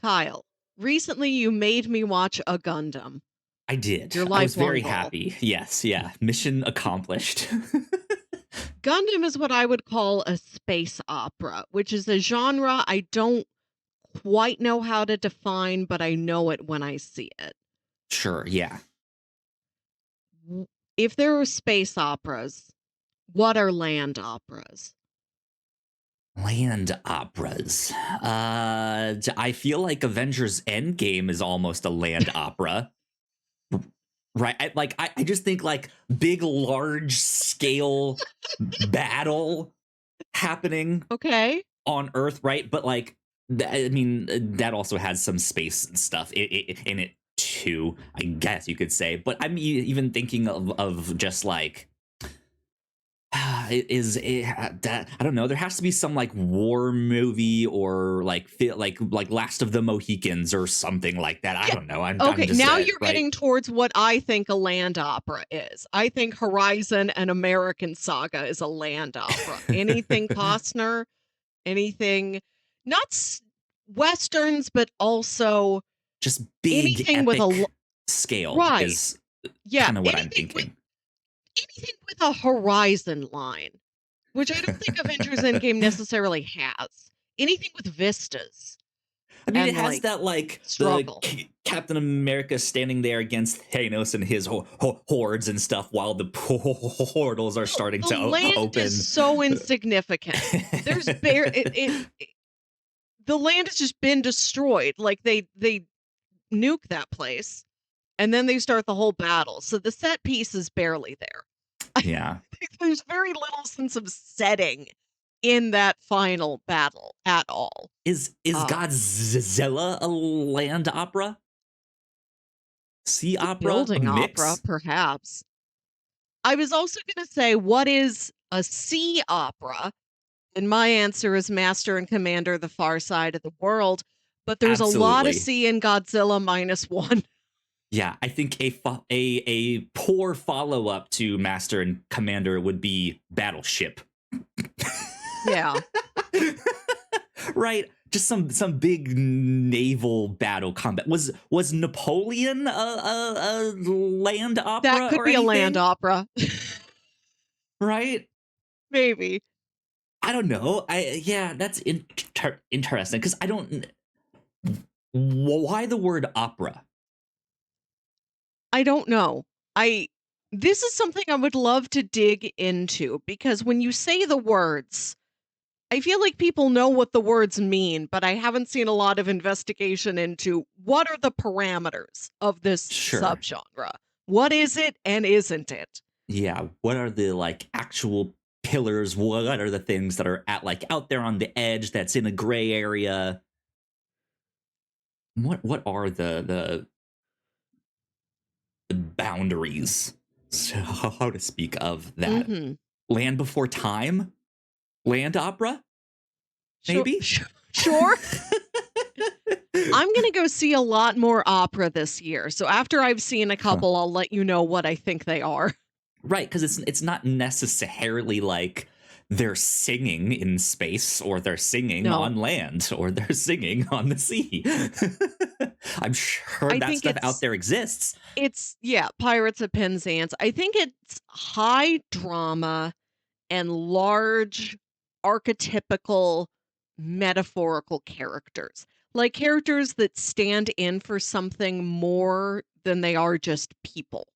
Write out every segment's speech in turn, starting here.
Kyle, recently you made me watch a Gundam. I did. Your I was lifelong very goal. happy. Yes, yeah. Mission accomplished. Gundam is what I would call a space opera, which is a genre I don't quite know how to define, but I know it when I see it. Sure, yeah. If there were space operas, what are land operas? Land operas. I feel like Avengers Endgame is almost a land opera. Right? I just think like big, large scale battle happening Okay. on Earth, right? But like, I mean, that also has some space and stuff in it too, I guess you could say. But I'm even thinking of just like is it that I don't know. There has to be some like war movie or like like Last of the Mohicans or something like that. I Yeah. don't know. I'm Okay, just now you're right. getting towards what I think a land opera is. I think Horizon and American Saga is a land opera. Anything Costner, anything not westerns, but also Just big anything with epic scale right. is Yeah, kind of what I'm thinking. anything with a horizon line, which I don't think Avengers Endgame necessarily has. Anything with vistas I mean, it and has like that like the struggle. Captain America standing there against Thanos and his hordes and stuff while the portals are starting The to land is open. so insignificant. There's the land has just been destroyed. Like they nuke that place and then they start the whole battle. So the set piece is barely there. Yeah. There's very little sense of setting in that final battle at all. Is Godzilla a land opera? Sea opera? A Building opera, mix? perhaps. I was also going to say, what is a sea opera? And my answer is Master and Commander: The Far Side of the World. But there's a lot of Absolutely. sea in Godzilla -1. Yeah, I think a poor follow up to Master and Commander would be Battleship. Yeah. Right, just some big naval battle combat. Was Napoleon a land opera That could or be a land anything? opera. Right? Maybe. I don't know. Yeah, that's interesting because I don't. Why the word opera? I don't know. This is something I would love to dig into because when you say the words, I feel like people know what the words mean, but I haven't seen a lot of investigation into what are the parameters of this Sure. subgenre. What is it and isn't it? Yeah. What are the like actual pillars? What are the things that are at like out there on the edge? That's in a gray area. What are the boundaries, so to speak, of that? Mhm. Land Before Time? Land opera? Sure. Maybe? Sure. I'm going to go see a lot more opera this year. So after I've seen a Huh. couple, I'll let you know what I think they are. Right, because it's not necessarily like they're singing in space or they're singing No, on land or they're singing on the sea. I'm sure I that think stuff out there exists. yeah, Pirates of Penzance. I think it's high drama and large archetypical metaphorical characters. Like characters that stand in for something more than they are just people.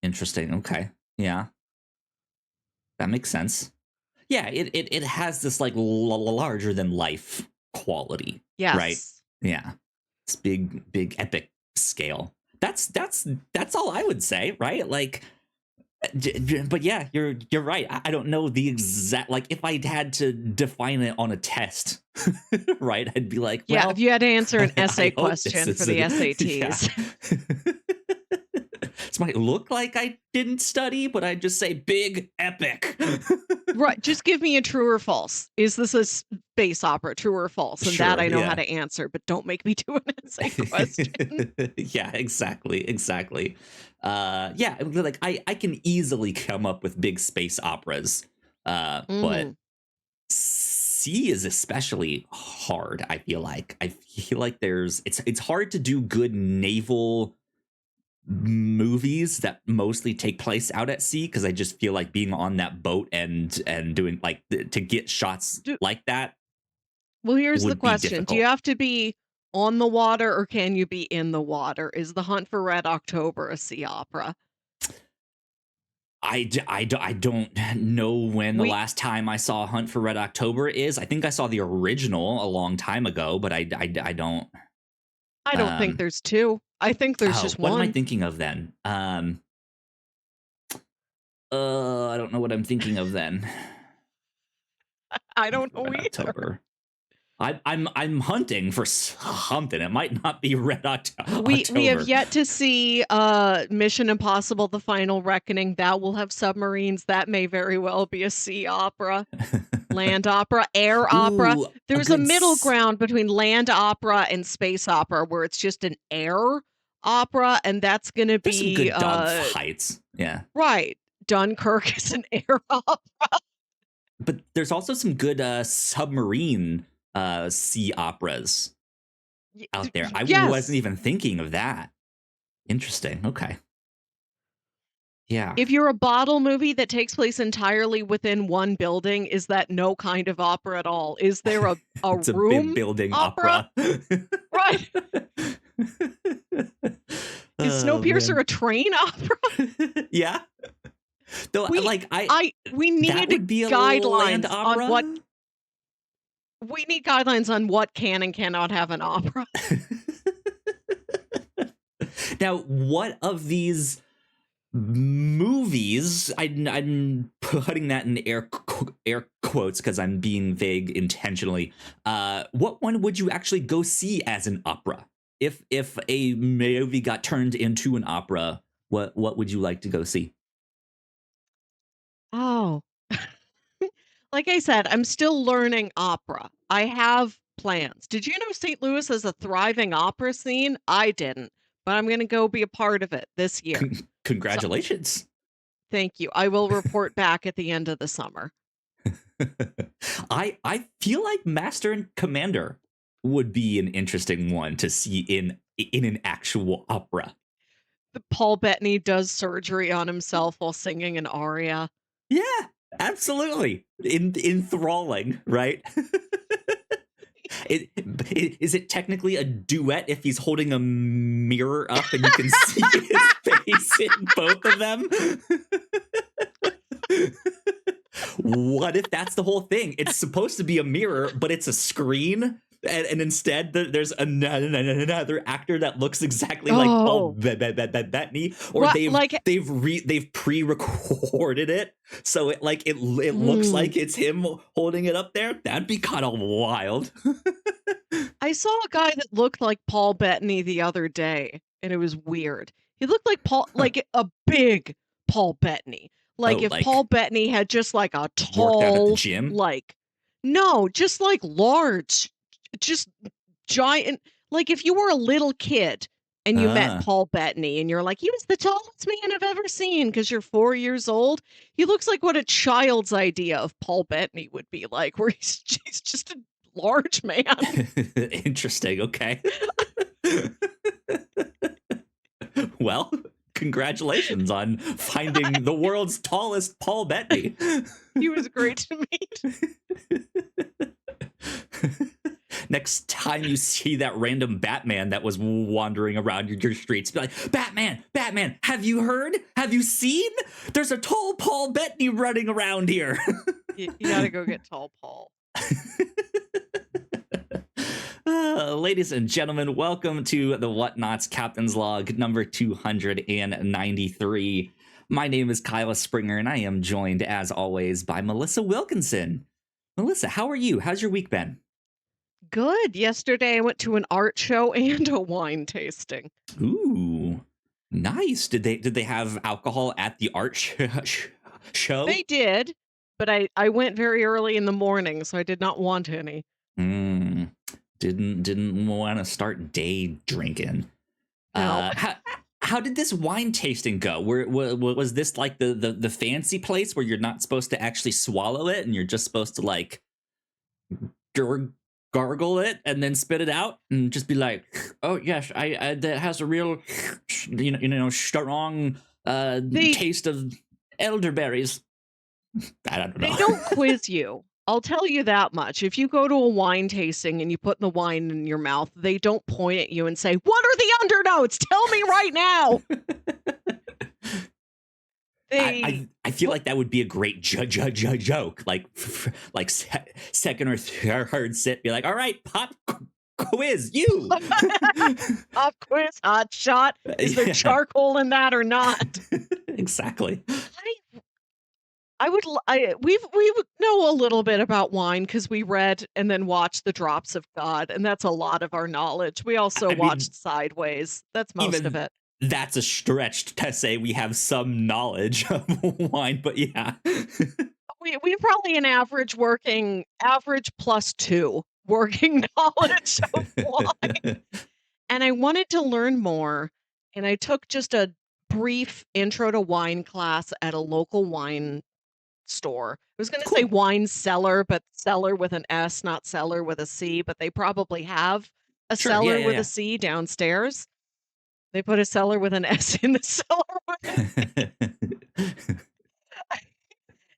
Interesting. Okay. Yeah, that makes sense. Yeah, it has this like larger than life quality, right? Yes. Yeah, it's big epic scale. That's all I would say, right? Like, but yeah, you're right. I don't know the exact like if I had to define it on a test, right? I'd be like, Yeah, if well, you had to answer an essay I hope this question for is the yeah. SATs. This might look like I didn't study, but I'd just say big epic. Right, just give me a true or false. Is this a space opera, true or false? And that Sure, I know how yeah. to answer, but don't make me do an essay question. Yeah, exactly. Yeah, like I can easily come up with big space operas. But Mhm. sea is especially hard. I feel like it's hard to do good naval movies that mostly take place out at sea, because I just feel like being on that boat and doing like to get shots Do, like that well, here's the would be question. Do you difficult. have to be on the water or can you be in the water? Is The Hunt for Red October a sea opera? I don't know when the We last time I saw Hunt for Red October is. I think I saw the original a long time ago, but I don't. I don't think there's two. I think there's Oh, just what am I one. thinking of then? I don't know what I'm thinking of then. I don't know Red either. October. I'm hunting for something. It might not be Red We have October. yet to see Mission Impossible: The Final Reckoning. That will have submarines. That may very well be a sea opera, land opera, air opera. Ooh, a There's a good. middle ground between land opera and space opera where it's just an air opera, and that's going to There's some be good dog fights. Yeah. right. Dunkirk is an air opera. But there's also some good submarine sea operas out there. I wasn't Yes. even thinking of that. Interesting. Okay. Yeah. If you're a bottle movie that takes place entirely within one building, is that no kind of opera at all? Is there a It's a big room building opera? opera. Right. Is Oh Snowpiercer man. a train opera? Yeah. Though We like we that need would be a land guidelines on opera. what can and cannot have an opera. Now, what of these movies, I'm putting that in air quotes because I'm being vague intentionally, what one would you actually go see as an opera? If a movie got turned into an opera, what would you like to go see? Oh. Like I said, I'm still learning opera. I have plans. Did you know St. Louis has a thriving opera scene? I didn't, but I'm going to go be a part of it this year. So Congratulations. thank you. I will report back at the end of the summer. I feel like Master and Commander would be an interesting one to see in an actual opera. Paul Bettany does surgery on himself while singing an aria. Yeah, absolutely. Enthralling, right? Is it technically a duet if he's holding a mirror up and you can see his face in both of them? What if that's the whole thing? It's supposed to be a mirror, but it's a screen, and instead there's another actor that looks exactly like Paul Bettany, or What, like, they've pre-recorded it, so it looks like it's him holding it up there. That'd be kind of wild. I saw a guy that looked like Paul Bettany the other day, and it was weird. He looked like like a big Paul Bettany. Like Oh, if Paul like Bettany had just like a worked out at the tall, gym. like, no, just like large, just giant. Like if you were a little kid and you met Paul Bettany and you're like, he was the tallest man I've ever seen because you're 4 years old. He looks like what a child's idea of Paul Bettany would be like, where he's just a large man. Interesting. Okay. Well, congratulations on finding the world's tallest Paul Bettany. He was great to meet. Next time you see that random Batman that was wandering around your streets, be like, Batman, have you heard? Have you seen? There's a tall Paul Bettany running around here. You gotta go get tall Paul. Ladies and gentlemen, welcome to the Whatnauts Captain's Log number 293. My name is Kyla Springer, and I am joined, as always, by Melissa Wilkinson. Melissa, how are you? How's your week been? Good. Yesterday I went to an art show and a wine tasting. Ooh, nice. Did they have alcohol at the art show? They did, but I went very early in the morning, so I did not want any. Didn't want to start day drinking. No. How did this wine tasting go? Was this like the fancy place where you're not supposed to actually swallow it and you're just supposed to like gargle it and then spit it out and just be like, oh yes, I that has a real strong They taste of elderberries. I don't they know. don't quiz you. I'll tell you that much. If you go to a wine tasting and you put the wine in your mouth, they don't point at you and say, "What are the undernotes? Tell me right now." They I feel put like that would be a great joke. Like second or third sip, be like, all right, pop quiz, you. pop quiz, hot shot. Is there Yeah, charcoal in that or not? exactly. I I would l we would know a little bit about wine because we read and then watched The Drops of God, and that's a lot of our knowledge. We also I mean, watched Sideways. That's most of even it. that's a stretch to say we have some knowledge of wine, but yeah. We probably an average plus 2 working knowledge of wine, and I wanted to learn more, and I took just a brief intro to wine class at a local wine store. I was gonna say Cool. wine cellar, but cellar with an S, not cellar with a C, but they probably have a Sure. Yeah, cellar with a yeah, C downstairs. They put a cellar with an S in the cellar with a yeah.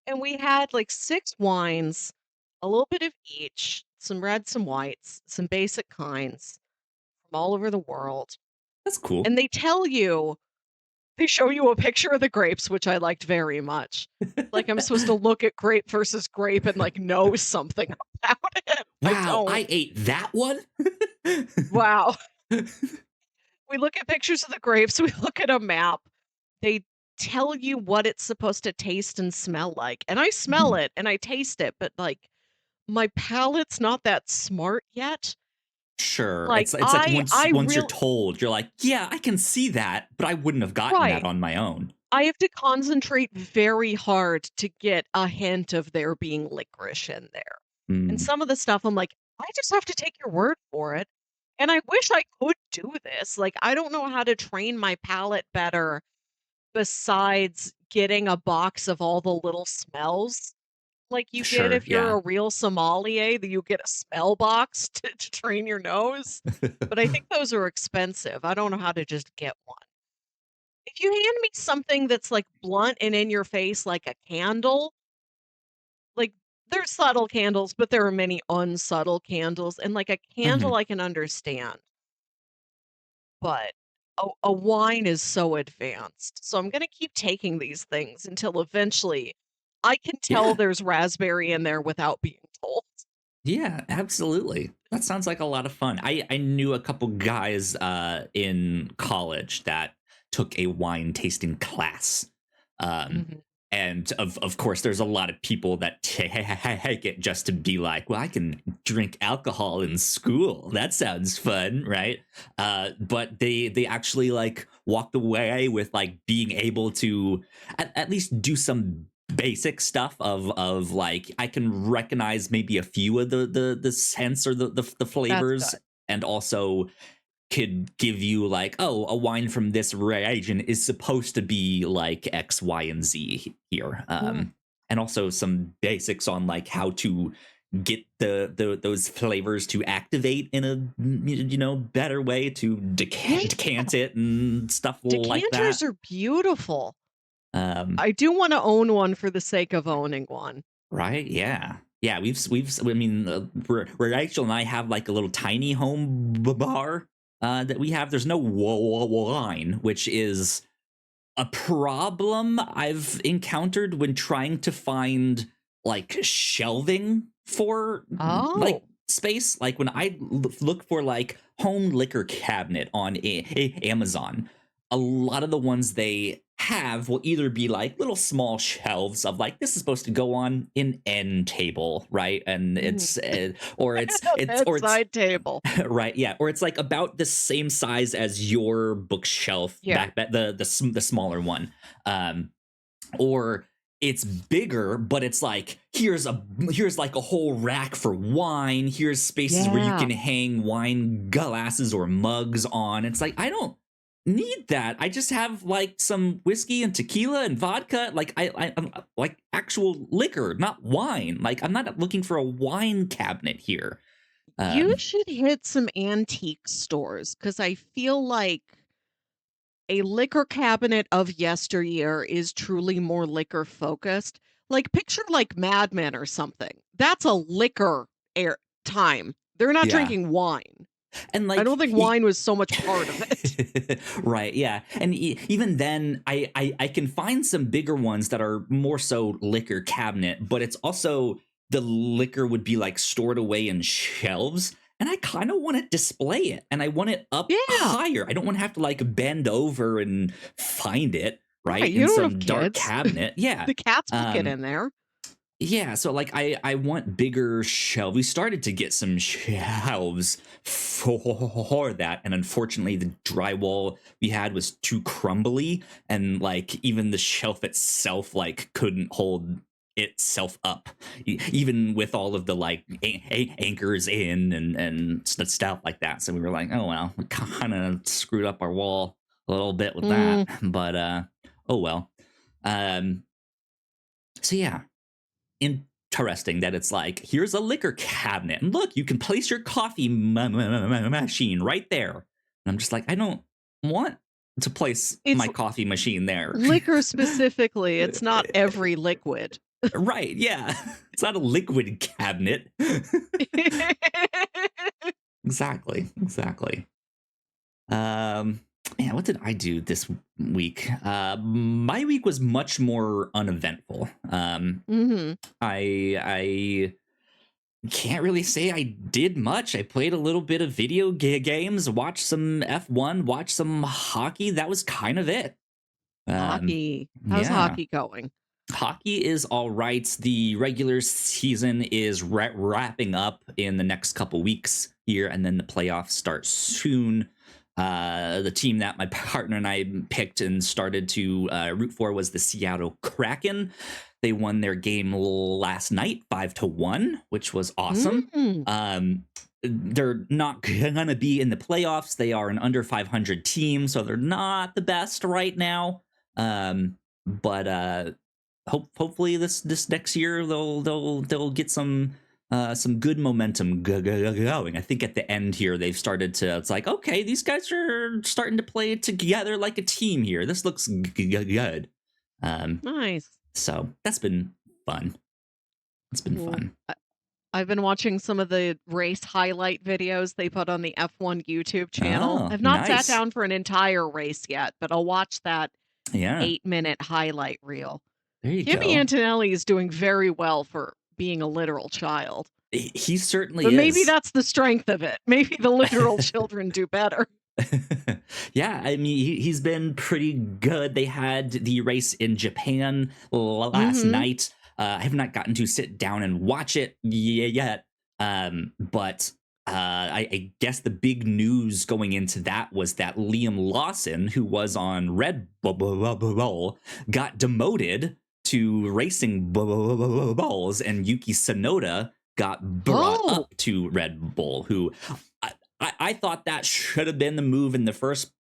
and we had, like, 6 wines, a little bit of each, some reds, some whites, some basic kinds from all over the world, That's cool. and they show you a picture of the grapes, which I liked very much. Like, I'm supposed to look at grape versus grape and, like, know something about it. I Wow, don't. I ate that one. Wow. We look at pictures of the grapes, we look at a map. They tell you what it's supposed to taste and smell like, and I smell Mhm. it and I taste it, but, like, my palate's not that smart yet. Sure. Like, It's like I once you're real told, you're like, yeah, I can see that, but I wouldn't have gotten that right. on my own. I have to concentrate very hard to get a hint of there being licorice in there. And Mm, some of the stuff I'm like, "I just have to take your word for it." And I wish I could do this. Like, I don't know how to train my palate better besides getting a box of all the little smells like you get sure. if you're Yeah. a real sommelier, that you get a smell box to train your nose. But I think those are expensive. I don't know how to just get one. If you hand me something that's, like, blunt and in your face like a candle, like, there's subtle candles, but there are many unsubtle candles, and, like, a candle Mhm. I can understand, but a wine is so advanced, so I'm gonna keep taking these things until eventually I can tell Yeah. there's raspberry in there without being told. Yeah, absolutely. That sounds like a lot of fun. I knew a couple guys in college that took a wine tasting class. Um Mhm. and of course there's a lot of people that take it just to be like, well, I can drink alcohol in school. That sounds fun, right? But they actually like walked away with like being able to at least do some basic stuff of like I can recognize maybe a few of the scents or the That's flavors, good. and also could give you like, oh, a wine from this region is supposed to be like X, Y, and Z here. Mm. And also some basics on like how to get the those flavors to activate in a better way to Yeah, decant it and stuff like decanters that. are beautiful. Um, I do wanna own one for the sake of owning one. Right? Yeah. Yeah, I mean, Rachel and I have like a little tiny home bar that we have. There's no wine, which is a problem I've encountered when trying to find like shelving for like Oh. space. Like when I look for like home liquor cabinet on Amazon, a lot of the ones they have will either be like little small shelves of like this is supposed to go on an end table, right? And Mhm. it's or A it's bedside table. right, yeah, or it's like about the same size as your bookshelf, Yeah. the smaller one, um, or it's bigger, but it's like here's like a whole rack for wine. Here's spaces where you Yeah. can hang wine glasses or mugs on. It's like I don't need that. I just have like some whiskey and tequila and vodka. Like I'm like actual liquor, not wine. Like I'm not looking for a wine cabinet here. You Um, should hit some antique stores because I feel like a liquor cabinet of yesteryear is truly more liquor focused. Like picture like Mad Men or something. That's a liquor air time. They're not yeah, drinking wine. and I like don't think wine was so much part of it. right, yeah, and even then, I can find some bigger ones that are more so liquor cabinet, but it's also the liquor would be like stored away in shelves. And I kind of want to display it, and I want it up Yeah. higher. I don't want to have to like bend over and find it Right. right You in don't have some dark kids. cabinet. Yeah, The cats will get um, in there. yeah, so like I want bigger shelves. We started to get some shelves for that, and unfortunately the drywall we had was too crumbly, and like even the shelf itself like couldn't hold itself up, even with all of the like anchors in and stuff like that. So we were like, oh well, we kind of screwed up our wall a little bit with that, Mm, but oh well. Um, so yeah, interesting that it's like, here's a liquor cabinet, and look, you can place your coffee machine right there. And I'm just like, I don't want to place it's my coffee machine there. liquor specifically. It's not every liquid. Right, yeah. It's not a liquid cabinet. Exactly. Um, man, what did I do this week? My week was much more uneventful. hmm I can't really say I did much. I played a little bit of video games, watched some F1, watched some hockey. That was kind of it. Um, Hockey. How's yeah. hockey going? Hockey is all right. The regular season is wrapping up in the next couple weeks here, and then the playoffs start soon. The team that my partner and I picked and started to root for was the Seattle Kraken. They won their game last night, 5-1, which was awesome. Mm. They're not gonna be in the playoffs. They are an under 500 team, so they're not the best right now. But hopefully this next year they'll get some good momentum going. I think at the end here they've started to, it's like, okay, these guys are starting to play together like a team here. This looks good. Nice. So that's been fun. It's been Cool. fun. I've been watching some of the race highlight videos they put on the F1 YouTube channel. Oh, I've not sat nice. down for an entire race yet, but I'll watch that Yeah, 8-minute highlight reel. there you Kimi go. Antonelli is doing very well for being a literal child. He certainly But maybe is. that's the strength of it. Maybe the literal children do better. Yeah, I mean, he's been pretty good. They had the race in Japan last Mhm. night. I have not gotten to sit down and watch it yet. But I guess the big news going into that was that Liam Lawson, who was on Red Bull, got demoted to racing bulls, and Yuki Tsunoda got brought Oh. up to Red Bull, who I thought that should have been the move in the first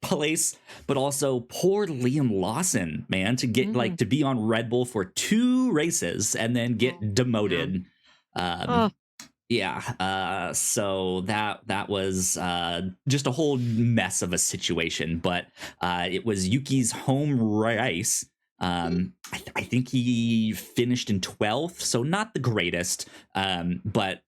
place, but also poor Liam Lawson, man, to get like Mhm. to be on Red Bull for 2 races and then Oh, get man. demoted. Oh, Yeah, so that was just a whole mess of a situation, but it was Yuki's home race. I think he finished in 12th, so not the greatest, but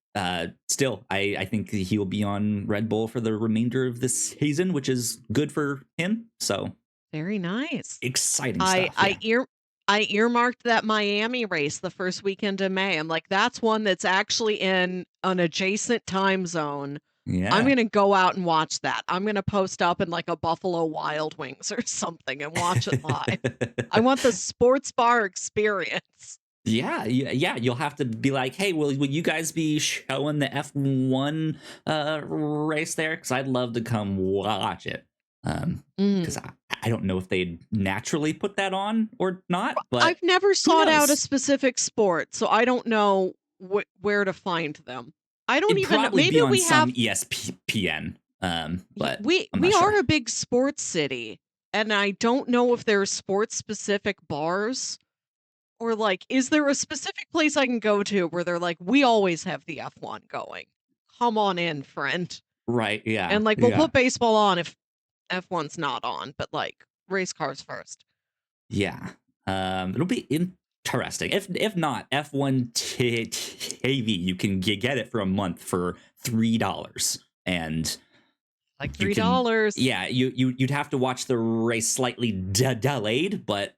still, I think he'll be on Red Bull for the remainder of this season, which is good for him. So very nice. exciting I stuff. I Yeah, ear I earmarked that Miami race the first weekend of May. I'm like, that's one that's actually in an adjacent time zone. I'm yeah. gonna go out and watch that. I'm gonna post up in like a Buffalo Wild Wings or something and watch it live. I want the sports bar experience. Yeah, yeah. You'll have to be like, hey, will you guys be showing the F1 race there? Because I'd love to come watch it. Because Mm. I don't know if they'd naturally put that on or not, but I've never who sought out a knows? specific sport, so I don't know where to find them. I don't It'd even know. probably Maybe be on we some have. ESPN. But we I'm not are sure. a big sports city, and I don't know if there are sports-specific bars or, like, is there a specific place I can go to where they're like, "We always have the F1 going. Come on in, friend." Right. Yeah. And, like, we'll Yeah. put baseball on if F1's not on, but, like, race cars first. Yeah. It'll be interesting. If not, F1 TV, you can get it for a month for $3, and Like you can. $3. Yeah, you'd have to watch the race slightly delayed, but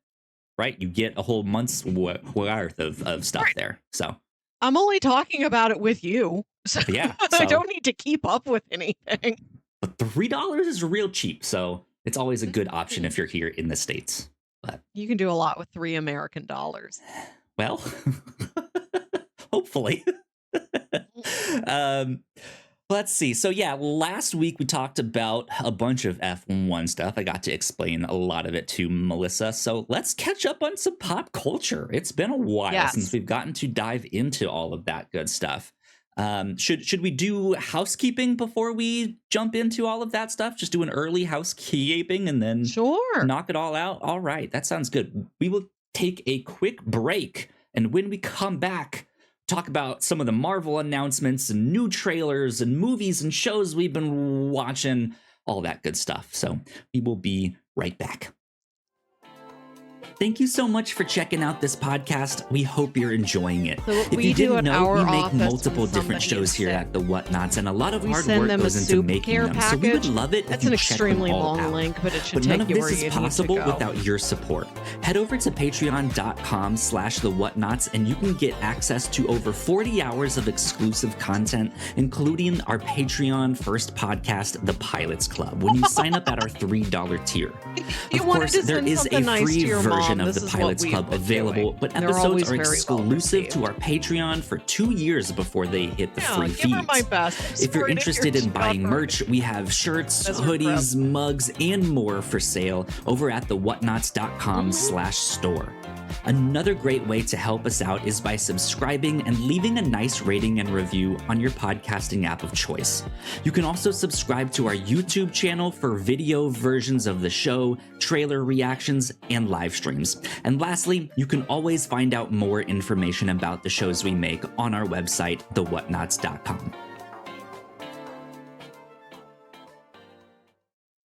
right, you get a whole month's worth of stuff Right. there. So I'm only talking about it with you, so yeah, I so don't need to keep up with anything. but $3 is real cheap, so it's always a good option Mhm. if you're here in the States. But You can do a lot with $3 American dollars. well, hopefully. um, let's see. So yeah, last week we talked about a bunch of F1 stuff. I got to explain a lot of it to Melissa. So let's catch up on some pop culture. It's been a while since Yes. we've gotten to dive into all of that good stuff. Should we do housekeeping before we jump into all of that stuff? Just do an early housekeeping and then Sure. knock it all out? All right, that sounds good. We will take a quick break, and when we come back, talk about some of the Marvel announcements and new trailers and movies and shows we've been watching, all that good stuff. So we will be right back. Thank you so much for checking out this podcast. We hope you're enjoying it. So If we you do didn't at know, we our make office multiple when different somebody shows is here sick. at the Whatnauts, and a lot of We hard send work them a goes into soup making care them. So we would package. love it That's if an you check them extremely all long out. link, but it should But none take of you this where is you need to possible go. without your support. Head over to patreon.com/the Whatnauts, and you can get access to over 40 hours of exclusive content, including our Patreon first podcast, The Pilots Club, when you sign up at our $3 tier. You Of wanted course, to there send is a something nice free to your version mom. of This the is what Pilots we've Club been available, doing. but They're episodes always are very well exclusive received. to our Patreon for 2 years before they hit the Yeah, free give her my feeds. best. I'm If you're sorry to interested hear in she got buying hurt. merch, we have shirts, Desert hoodies, prep. mugs, and more for sale over at the whatnauts.com/store. Another great way to help us out is by subscribing and leaving a nice rating and review on your podcasting app of choice. You can also subscribe to our YouTube channel for video versions of the show, trailer reactions, and live streams. And lastly, you can always find out more information about the shows we make on our website, thewhatnauts.com.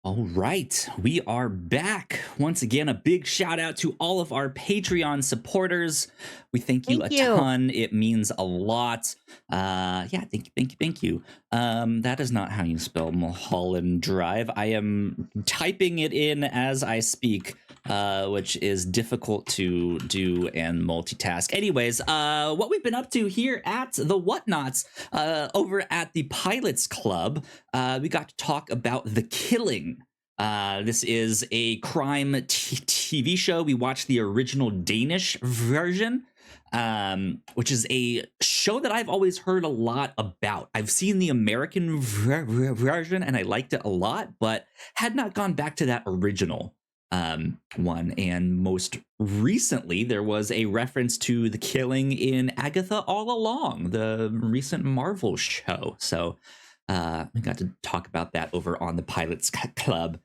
All right, we are back. Once again, a big shout out to all of our Patreon supporters. We thank you Thank a you. ton. It means a lot. Thank you. That is not how you spell Mulholland Drive. I am typing it in as I speak, which is difficult to do and multitask. Anyways, what we've been up to here at the Whatnauts, over at the Pilots Club, we got to talk about The Killing. This is a crime TV show. We watched the original Danish version, which is a show that I've always heard a lot about. I've seen the American version and I liked it a lot, but had not gone back to that original one. And most recently, there was a reference to The Killing in Agatha All Along, the recent Marvel show. So we got to talk about that over on the Pilots Club.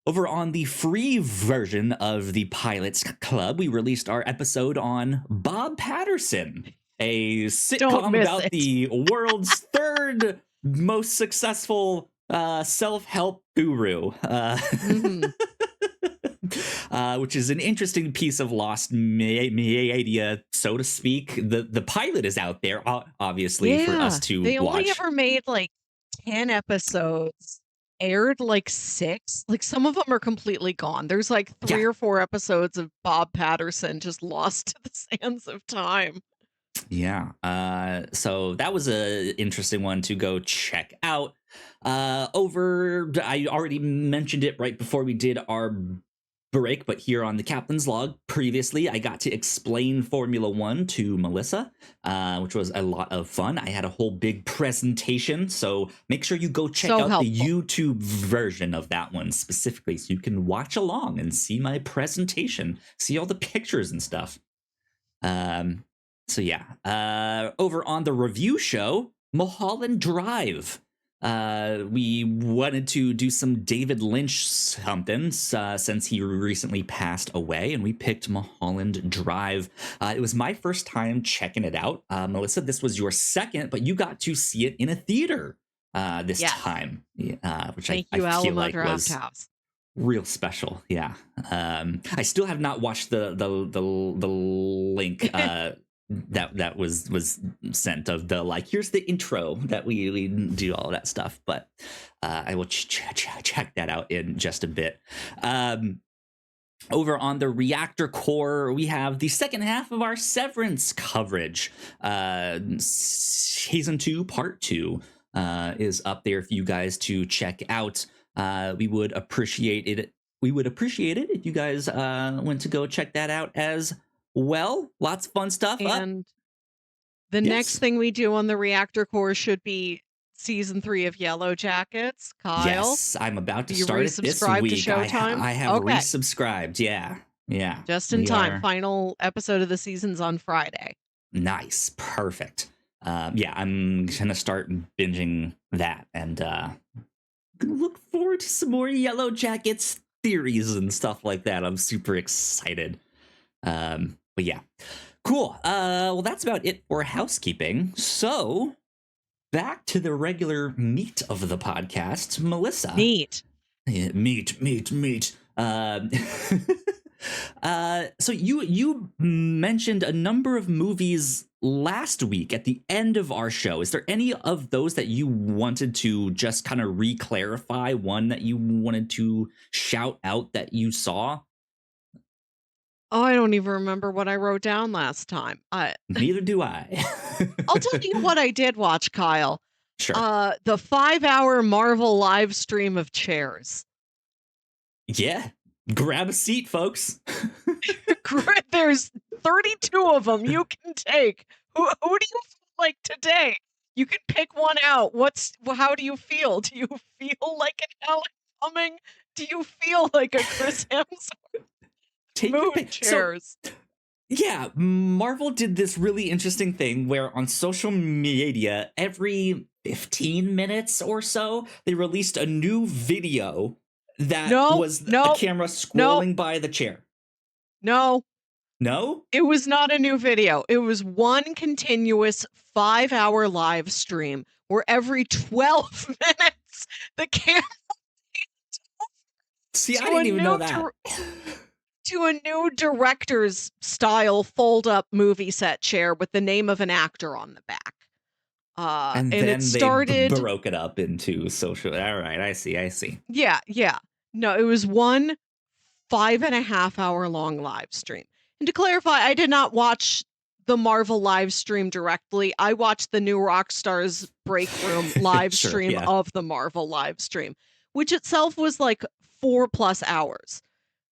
Over on the free version of the Pilots Club, we released our episode on Bob Patterson, a Don't sitcom miss about it. the world's third most successful self-help guru, which is an interesting piece of lost media, so to speak. The pilot is out there, obviously, for us to They only watch. ever made like 10 episodes, aired like 6. Like some of them are completely gone. There's like 3 Yeah. or 4 episodes of Bob Patterson just lost to the sands of time. Yeah. So that was a interesting one to go check out. I already mentioned it right before we did our break, but here on the Captain's Log previously, I got to explain Formula One to Melissa, which was a lot of fun. I had a whole big presentation, so make sure you go check So out helpful. the YouTube version of that one specifically so you can watch along and see my presentation, see all the pictures and stuff. So yeah, over on the review show, Mulholland Drive. We wanted to do some David Lynch something since he recently passed away, and we picked Mulholland Drive. It was my first time checking it out. Melissa, this was your second, but you got to see it in a theater this Yes. time, which Thank I you, feel Alamo like Draft was House. real special. Yeah. I still have not watched the link that was sent of the like here's the intro that we do all that stuff, but I will check that out in just a bit. Over on the Reactor Core, we have the second half of our Severance coverage. Season 2, Part 2 is up there for you guys to check out. We would appreciate it. We would appreciate it if you guys went to go check that out as well. Lots of fun stuff And the Yes. next thing we do on the Reactor Core should be season 3 of Yellow Jackets. Kyle, Yes, I'm about to do you start it this resubscribe to week. Showtime? I have Okay. resubscribed. Yeah. Just in time. Final episode of the season's on Friday. Nice. Perfect. Yeah, I'm gonna start binging that, and look forward to some more Yellow Jackets theories and stuff like that. I'm super excited. But yeah, cool. Well, that's about it for housekeeping. So back to the regular meat of the podcast, Melissa. Meat. Yeah, meat. So you mentioned a number of movies last week at the end of our show. Is there any of those that you wanted to just kind of re-clarify? One that you wanted to shout out that you saw? Oh, I don't even remember what I wrote down last time. Neither do I. I'll tell you what I did watch, Kyle. Sure. The 5-hour Marvel live stream of Chairs. Yeah. Grab a seat, folks. There's 32 of them you can take. Who do you feel like today? You can pick one out. How do you feel? Do you feel like an Alan Cumming? Do you feel like a Chris Hemsworth? Take your Mood pick. Chairs. So, yeah, Marvel did this really interesting thing where on social media, every 15 minutes or so, they released a new video that was a camera scrolling by the chair. No. It was not a new video. It was one continuous 5-hour live stream where every 12 minutes the camera See, I didn't even know that. To a new director's style fold-up movie set chair with the name of an actor on the back. And then it started, they broke it up into social. All right, I see. Yeah. No, it was one 5.5-hour long live stream. And to clarify, I did not watch the Marvel live stream directly. I watched the New Rockstars Break Room live stream of the Marvel live stream, which itself was like 4+ hours.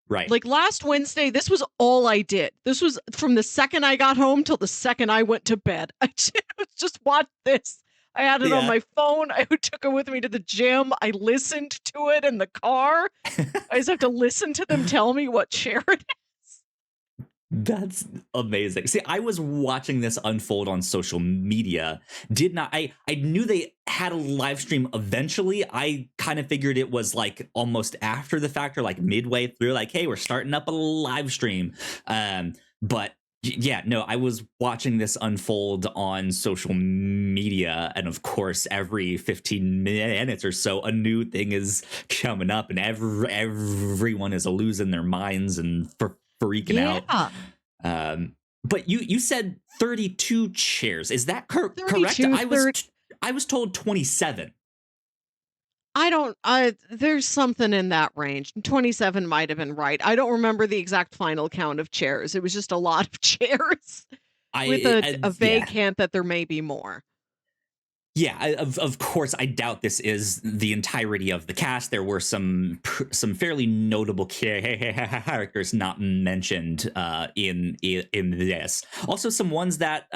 Right. Like last Wednesday, this was all I did. This was from the second I got home till the second I went to bed. I just watched this. I had it on my phone. I took it with me to the gym. I listened to it in the car. I just have to listen to them tell me what chair it is. That's amazing. See, I was watching this unfold on social media. I knew they had a live stream eventually. I kind of figured it was like almost after the fact or like midway through, like, hey, we're starting up a live stream. But yeah, no, I was watching this unfold on social media. And of course, every 15 minutes or so, a new thing is coming up and everyone is losing their minds and freaking out. But you said 32 chairs. Is that correct? I was told 27. There's something in that range. 27 might have been right. I don't remember the exact final count of chairs. It was just a lot of chairs with a vague hint that there may be more. Yeah, of course, I doubt this is the entirety of the cast. There were some fairly notable characters not mentioned in this. Also, some ones that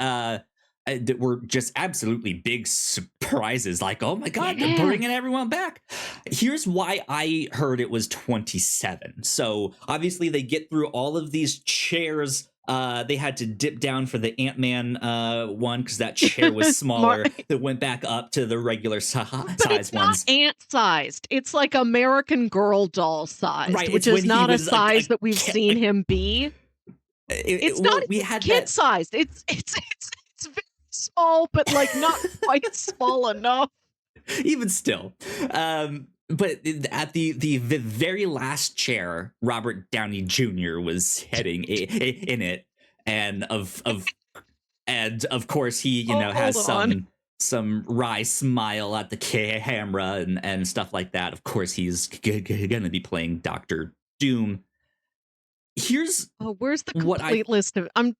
were just absolutely big surprises. Like, oh my God, they're bringing everyone back. Here's why I heard it was 27. So obviously, they get through all of these chairs They had to dip down for the Ant-Man one because that chair was Mar- smaller. That went back up to the regular but size it's not ones. ant-sized. It's like American Girl doll sized, Right, which it's is when he not a was size that we've seen him be. It's not well, we even had that kid-sized. It's very small, but, like, not quite small enough. even still. But at the very last chair, Robert Downey Jr. was heading in it, and of course he Oh, has hold on. some wry smile at the camera and stuff like that. Of course he's gonna be playing Doctor Doom. Here's Oh, where's the what I complete list of I'm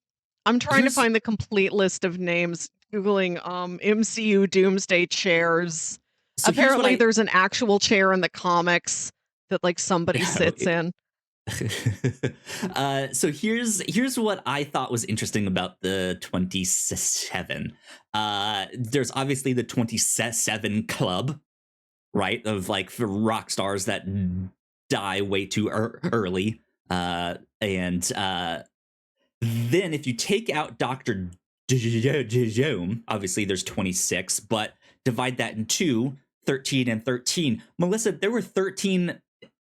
trying to here's find the complete list of names, Googling, MCU Doomsday chairs. so here's what Apparently, I there's an actual chair in the comics that, like, somebody sits in. So here's what I thought was interesting about the 27. There's obviously the 27 club, right? Of like for rock stars that die way too early. And then if you take out Dr. Doom, obviously there's 26, but divide that in two, 13 and 13. Melissa, there were 13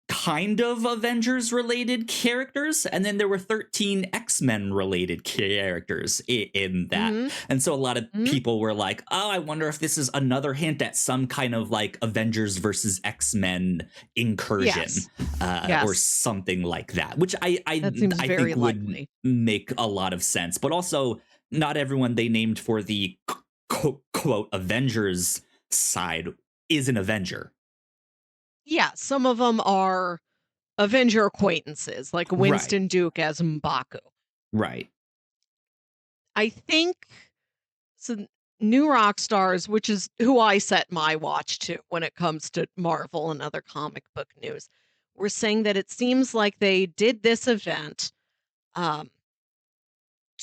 kind of Avengers related characters, and then there were 13 X-Men related characters in that. Mhm, And so a lot of mhm. people were like, oh, I wonder if this is another hint at some kind of like Avengers versus X-Men incursion, Yes. or Yes. something like that, which That seems I very think would likely. make a lot of sense. But also, not everyone they named for the quote Avengers side is an Avenger. Yeah, some of them are Avenger acquaintances, like Right. Winston Duke as M'Baku. Right. I think so. New rock stars, which is who I set my watch to when it comes to Marvel and other comic book news, were saying that it seems like they did this event um,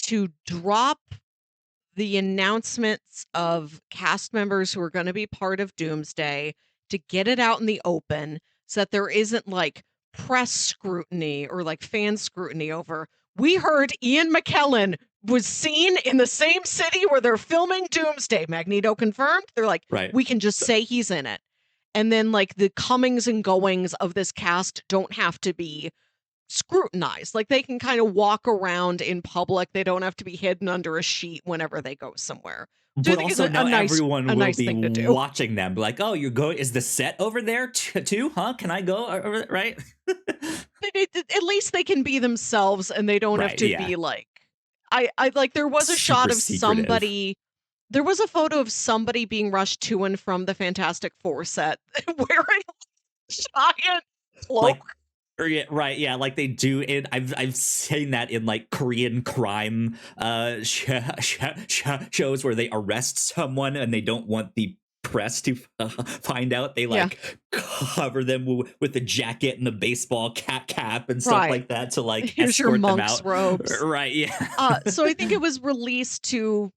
to drop the announcements of cast members who are going to be part of Doomsday, to get it out in the open so that there isn't like press scrutiny or like fan scrutiny over. We heard Ian McKellen was seen in the same city where they're filming Doomsday. Magneto confirmed. They're like, Right. we can just say he's in it. And then like the comings and goings of this cast don't have to be scrutinized. Like they can kind of walk around in public. They don't have to be hidden under a sheet whenever they go somewhere. So I But think it's also now everyone a will nice be thing to do. watching them. Like, oh, you're going? Is the set over there too? Huh? Can I go? Right? At least they can be themselves and they don't have Right. to Yeah. be like I like there was a shot Super of secretive. somebody there was a photo of somebody being rushed to and from the Fantastic Four set wearing a giant cloak. Like, yeah, right. Yeah. Like they do. In I've seen that in like Korean crime shows where they arrest someone and they don't want the press to find out. They Yeah, like cover them with a jacket and a baseball cap and stuff right. like that to like Here's your escort them monk's out. robes. Right. Yeah. So I think it was released to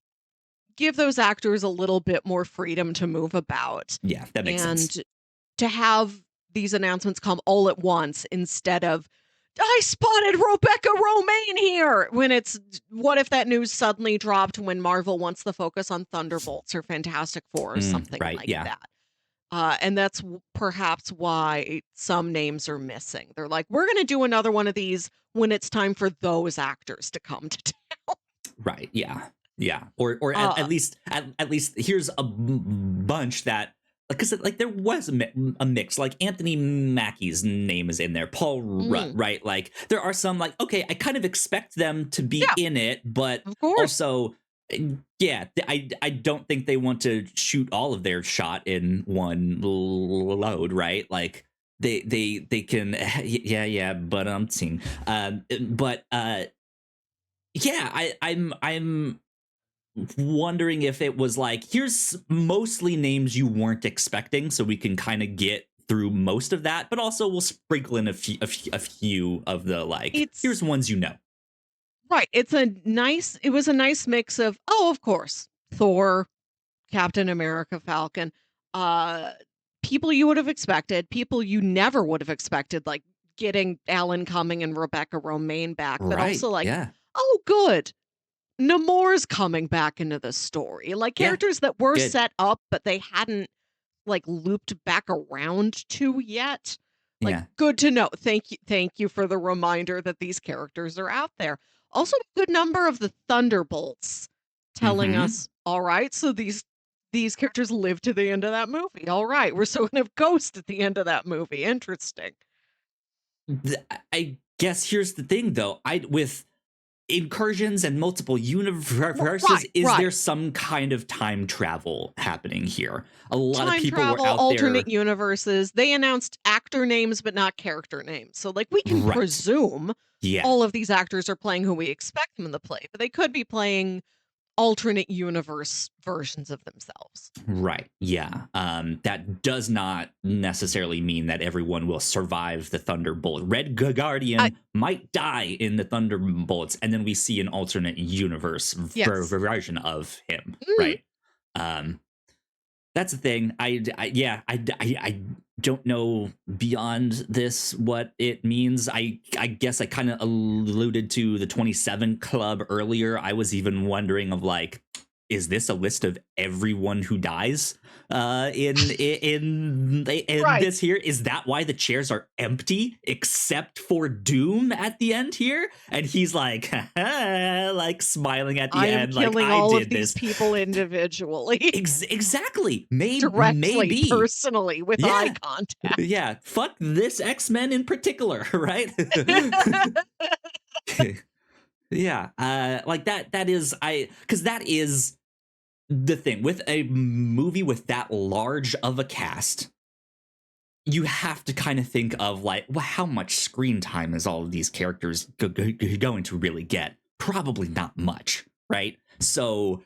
give those actors a little bit more freedom to move about Yeah, that makes and sense. to have these announcements come all at once instead of I spotted Rebecca Romaine here when it's what if that news suddenly dropped when Marvel wants the focus on Thunderbolts or Fantastic Four or something Right. like Yeah. that. And that's perhaps why some names are missing. They're like, we're going to do another one of these when it's time for those actors to come to town. Right. Yeah. Yeah. Or Uh, at least here's a bunch that because like there was a mix. Like Anthony Mackie's name is in there. Paul Rudd, mm, right? Like there are some like okay, I kind of expect them to be yeah, in it, but of course. also yeah, I don't think they want to shoot all of their shot in one load, right? Like they can yeah, but seeing but yeah, I'm wondering if it was like here's mostly names you weren't expecting, so we can kind of get through most of that, but also we'll sprinkle in a few of the like It's here's ones you know. right. It was a nice mix of, oh, of course, Thor, Captain America, Falcon, uh, people you would have expected, people you never would have expected, like getting Alan Cumming and Rebecca Romaine back, but Right? also like, Yeah. oh, good. Namor's coming back into the story. Like, Yeah, characters that were good. set up, but they hadn't, like, looped back around to yet. Like, Yeah. good to know. Thank you for the reminder that these characters are out there. Also, a good number of the Thunderbolts telling Mm-hmm. us, all right, so these characters live to the end of that movie. All right, we're still gonna have Ghost at the end of that movie. Interesting. I guess here's the thing, though. I with incursions and multiple universes, Right, is there right. some kind of time travel happening here? A lot of Time people were travel, out alternate there, universes. They announced actor names, but not character names. So, like, we can right? presume Yeah, all of these actors are playing who we expect them to play, but they could be playing alternate universe versions of themselves. right. Yeah. That does not necessarily mean that everyone will survive the Thunderbolt. Red I Guardian might die in the Thunderbolts, and then we see an alternate universe yes. version of him, Mhm. right? Um, that's the thing. I don't know beyond this what it means. I guess I kind of alluded to the 27 Club earlier. I was even wondering of like, is this a list of everyone who dies in Right. this here? Is that why the chairs are empty except for Doom at the end here? And he's like, like smiling at I the am end, like killing I all of did these this. people individually, Exactly. directly, Maybe. personally, with eye Yeah. contact. Yeah. Fuck this X-Men in particular, right? Yeah. Like that is because that is the thing with a movie with that large of a cast. You have to kind of think of like, well, how much screen time is all of these characters going to really get? Probably not much, right? So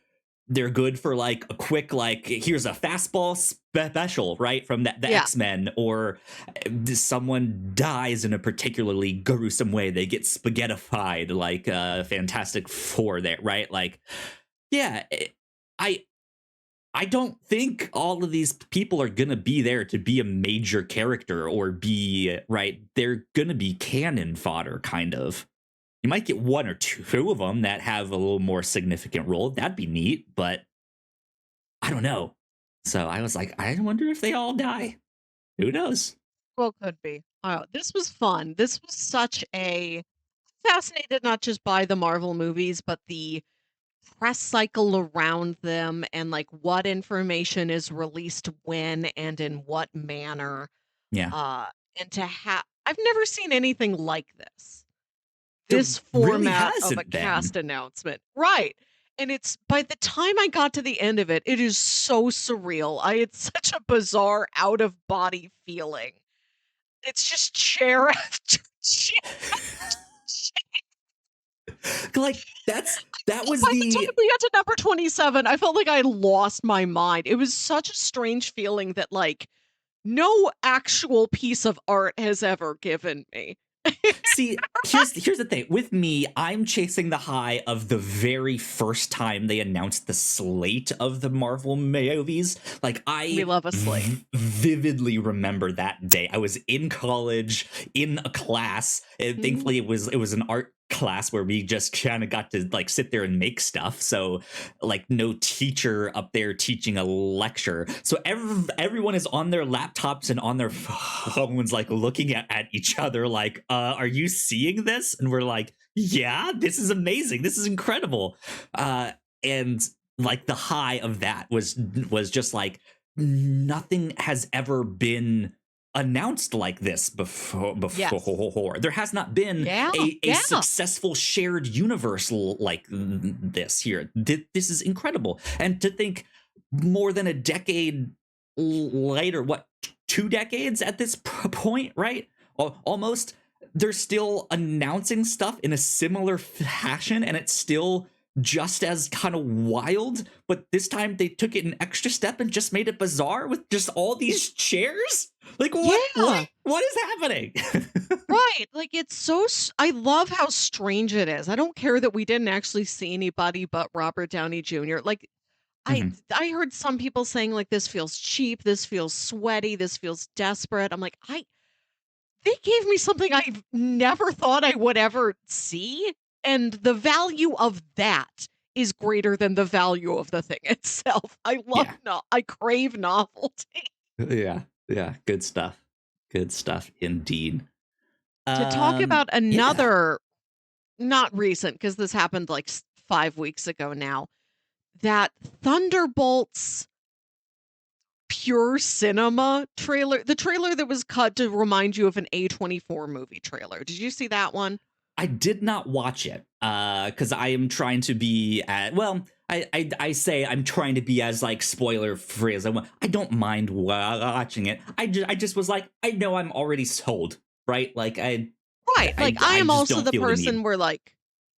they're good for like a quick, like, here's a fastball special, right? From the Yeah. X-Men, or someone dies in a particularly gruesome way. They get spaghettified, like Fantastic Four there, right? Like, yeah, I I don't think all of these people are going to be there to be a major character or be, right. They're going to be cannon fodder, kind of. You might get one or two of them that have a little more significant role. That'd be neat, but I don't know. So I was like, I wonder if they all die. Who knows? Well, could be. This was fun. This was such a fascinated not just by the Marvel movies, but the press cycle around them and like what information is released when and in what manner. Yeah. Uh, and to have, I've never seen anything like this. There This really format of a hasn't been. cast announcement. Right. And it's by the time I got to the end of it, it is so surreal. I had such a bizarre out of body feeling. It's just chair after chair. Like, that was By the time the we got to number 27, I felt like I lost my mind. It was such a strange feeling that, like, no actual piece of art has ever given me. See, here's the thing. With me, I'm chasing the high of the very first time they announced the slate of the Marvel movies. Like, We I love a slate. vividly remember that day. I was in college in a class, and thankfully it was an art class where we just kind of got to like sit there and make stuff. So like no teacher up there teaching a lecture. So everyone is on their laptops and on their phones, like looking at each other, like, are you seeing this? And we're like, yeah, this is amazing. This is incredible. And like the high of that was just like nothing has ever been announced like this before. Yes. There has not been Yeah, a yeah. successful shared universe like this here. This is incredible. And to think more than a decade later, what, 2 decades at this point, right? Almost, they're still announcing stuff in a similar fashion, and it's still just as kind of wild, but this time they took it an extra step and just made it bizarre with just all these chairs. Like, Yeah. what is happening? Right. Like, it's so I love how strange it is. I don't care that we didn't actually see anybody but Robert Downey Jr. Like, I Mhm. I heard some people saying, like, this feels cheap, this feels sweaty, this feels desperate. I'm like, they gave me something I've never thought I would ever see. And the value of that is greater than the value of the thing itself. Yeah. I crave novelty. Yeah. Yeah. Good stuff. Good stuff indeed. To talk about Yeah. another, not recent, because this happened like 5 weeks ago now, that Thunderbolts pure cinema trailer, the trailer that was cut to remind you of an A24 movie trailer. Did you see that one? I did not watch it because I am trying to be well. I say I'm trying to be as like spoiler free as I want. I don't mind watching it. I just was like, I know I'm already sold, right? Like Right. Like, I I am just also don't the feel the need. person where, like,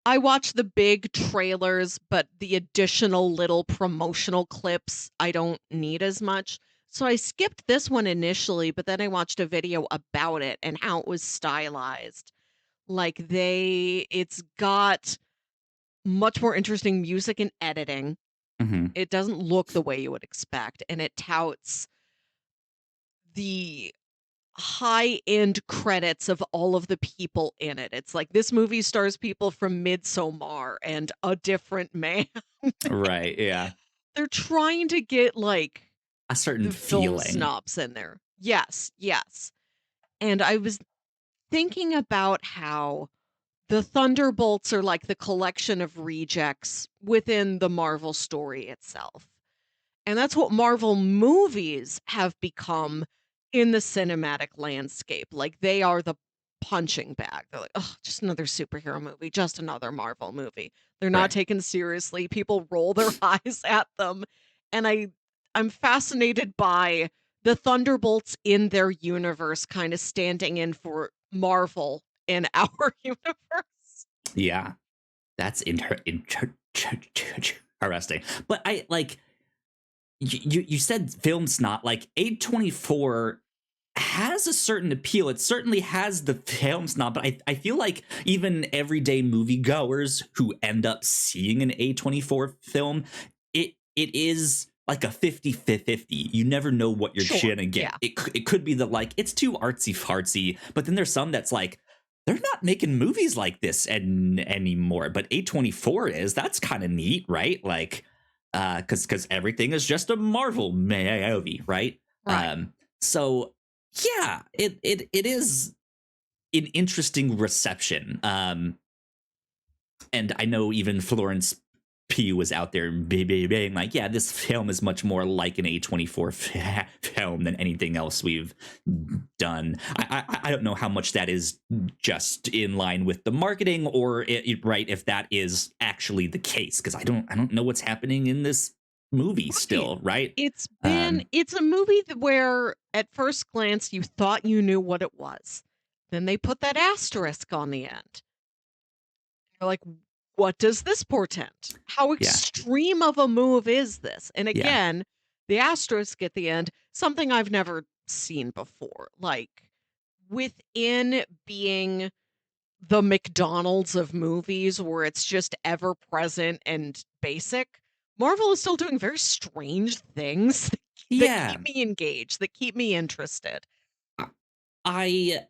I watch the big trailers, but the additional little promotional clips, I don't need as much. So I skipped this one initially, but then I watched a video about it and how it was stylized. Like, it's got much more interesting music and editing. Hmm. It doesn't look the way you would expect, and it touts the high-end credits of all of the people in it. It's like this movie stars people from Midsommar and A Different Man. Right? Yeah. They're trying to get, like, A certain the film feeling. snobs in there. Yes, yes. And I was thinking about how the Thunderbolts are like the collection of rejects within the Marvel story itself. And that's what Marvel movies have become in the cinematic landscape. Like, they are the punching bag. They're like, "Oh, just another superhero movie, just another Marvel movie." They're not Right. taken seriously. People roll their eyes at them. And I'm fascinated by the Thunderbolts in their universe kind of standing in for Marvel in our universe. Yeah. That's interesting. But I like you said film's not like A24 has a certain appeal. It certainly has the film snob, but I feel like even everyday moviegoers who end up seeing an A24 film, it is like a 50-50. You never know what you're Sure. gonna get. Yeah. It could be that like it's too artsy fartsy, but then there's some that's like they're not making movies like this anymore. But A24 is. That's kind of neat, right? Like because everything is just a Marvel movie, right? Right. So yeah, it is an interesting reception. And I know even Florence Pugh was out there being like, yeah, this film is much more like an A24 film than anything else we've done. I don't know how much that is just in line with the marketing or right if that is actually the case because I don't know what's happening in this movie Right. still, right? It's a movie where at first glance you thought you knew what it was. Then they put that asterisk on the end. You're like, what does this portend? How Yeah, extreme of a move is this? And yeah, again, the asterisk at the end, something I've never seen before. Like, within being the McDonald's of movies where it's just ever present and basic, Marvel is still doing very strange things that yeah. keep me engaged, that keep me interested. I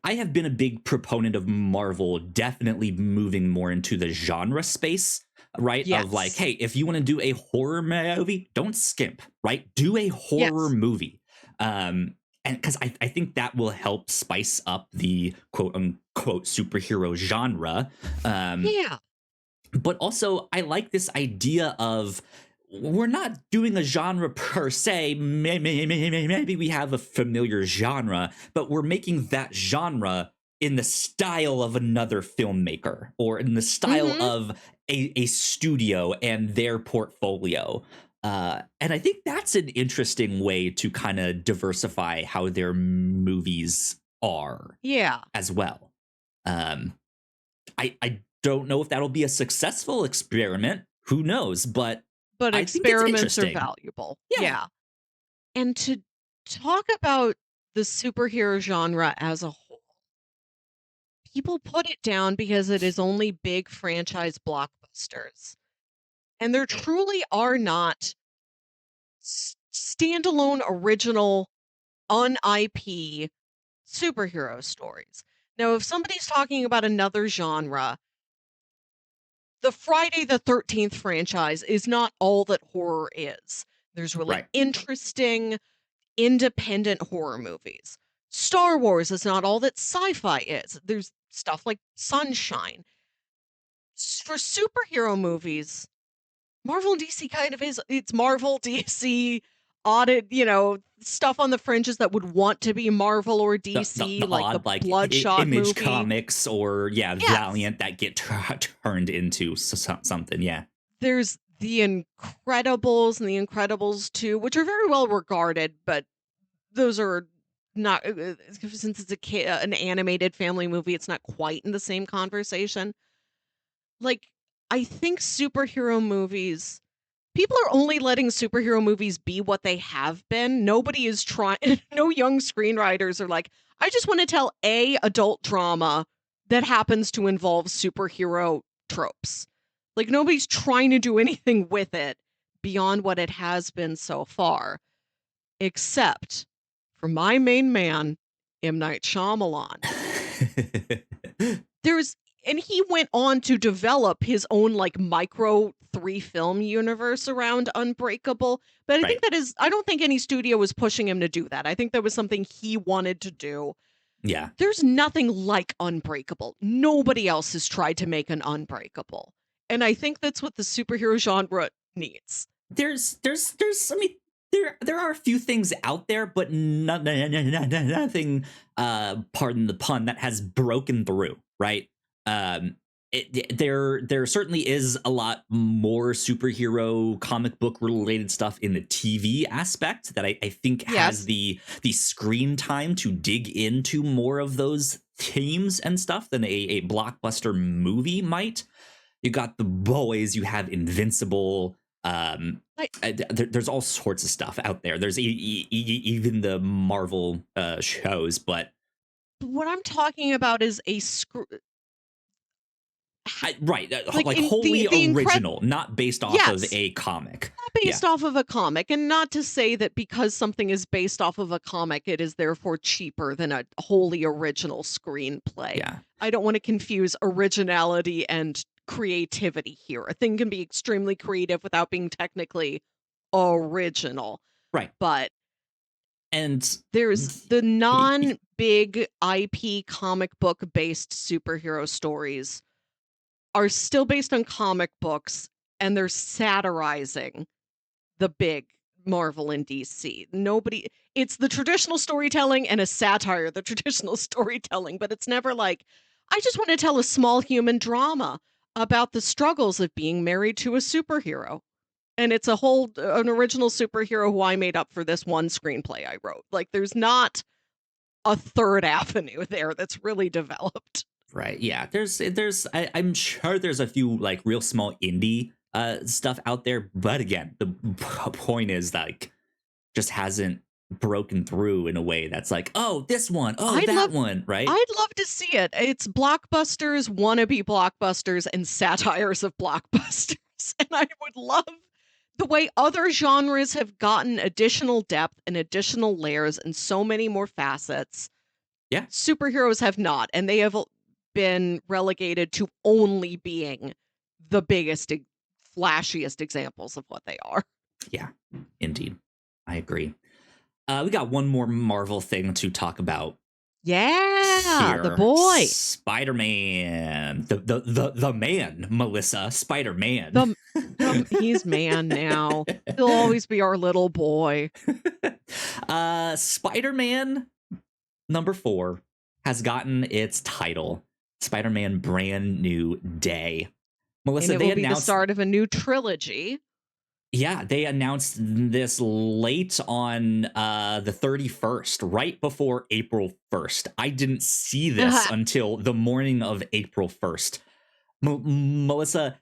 have been a big proponent of Marvel definitely moving more into the genre space, right? Of like, Yes. hey, if you want to do a horror movie, don't skimp, right? Do a horror Yes. movie. And because I think that will help spice up the quote unquote superhero genre. Um, Yeah. but also I like this idea of we're not doing a genre per se. Maybe we have a familiar genre, but we're making that genre in the style of another filmmaker or in the style Mhm. of a studio and their portfolio. And I think that's an interesting way to kind of diversify how their movies are Yeah. as well. Um, I don't know if that'll be a successful experiment. Who knows? But But I think it's experiments are interesting. valuable. Yeah. Yeah. And to talk about the superhero genre as a whole, people put it down because it is only big franchise blockbusters. And there truly are not standalone, original, un-IP superhero stories. Now, if somebody's talking about another genre, the Friday the 13th franchise is not all that horror is. There's really Right. interesting, independent horror movies. Star Wars is not all that sci-fi is. There's stuff like Sunshine. For superhero movies, Marvel and DC kind of is. It's Marvel, DC, audit, stuff on the fringes that would want to be Marvel or DC, The like the odd like Bloodshot Image movie. Comics or Yes. Valiant that get turned into something. Yeah. There's The Incredibles and The Incredibles 2, which are very well regarded, but those are not, since it's an animated family movie, it's not quite in the same conversation. Like, I think superhero movies, people are only letting superhero movies be what they have been. Nobody is trying, no young screenwriters are like, I just want to tell a adult drama that happens to involve superhero tropes. Like, nobody's trying to do anything with it beyond what it has been so far, except for my main man, M. Night Shyamalan. And he went on to develop his own like micro 3-film universe around Unbreakable. But I think Right. I don't think any studio was pushing him to do that. I think that was something he wanted to do. Yeah. There's nothing like Unbreakable. Nobody else has tried to make an Unbreakable. And I think that's what the superhero genre needs. There's I mean there are a few things out there, but nothing pardon the pun, that has broken through, right? There certainly is a lot more superhero comic book related stuff in the TV aspect that I think has the screen time to dig into more of those themes and stuff than a blockbuster movie might. You got The Boys, you have Invincible. There's all sorts of stuff out there. There's even the Marvel shows, but what I'm talking about is like wholly original, not based off of a comic. Not based off of a comic, and not to say that because something is based off of a comic, it is therefore cheaper than a wholly original screenplay. Yeah. I don't want to confuse originality and creativity here. A thing can be extremely creative without being technically original. Right. But and there's the non-big IP comic book based superhero stories are still based on comic books, and they're satirizing the big Marvel and DC. It's the traditional storytelling and a satire of the traditional storytelling, but it's never like, I just want to tell a small human drama about the struggles of being married to a superhero. And it's an original superhero who I made up for this one screenplay I wrote. Like, there's not a third avenue there that's really developed. Right. Yeah. I'm sure there's a few like real small indie stuff out there, but again, the point is like just hasn't broken through in a way that's like, oh, this one, one, right? I'd love to see it. It's blockbusters, wannabe blockbusters, and satires of blockbusters. And I would love the way other genres have gotten additional depth and additional layers and so many more facets. Yeah. Superheroes have not, and they have been relegated to only being the biggest, flashiest examples of what they are. Yeah, indeed. I agree. We got one more Marvel thing to talk about. Yeah, here. The boy. Spider-Man. The man, Melissa. Spider-Man. He's man now. He'll always be our little boy. Spider-Man number 4 has gotten its title. Spider-Man Brand New Day. Melissa, and it will be the start of a new trilogy. Yeah, they announced this late on the 31st, right before April 1st. I didn't see this until the morning of April 1st. Melissa,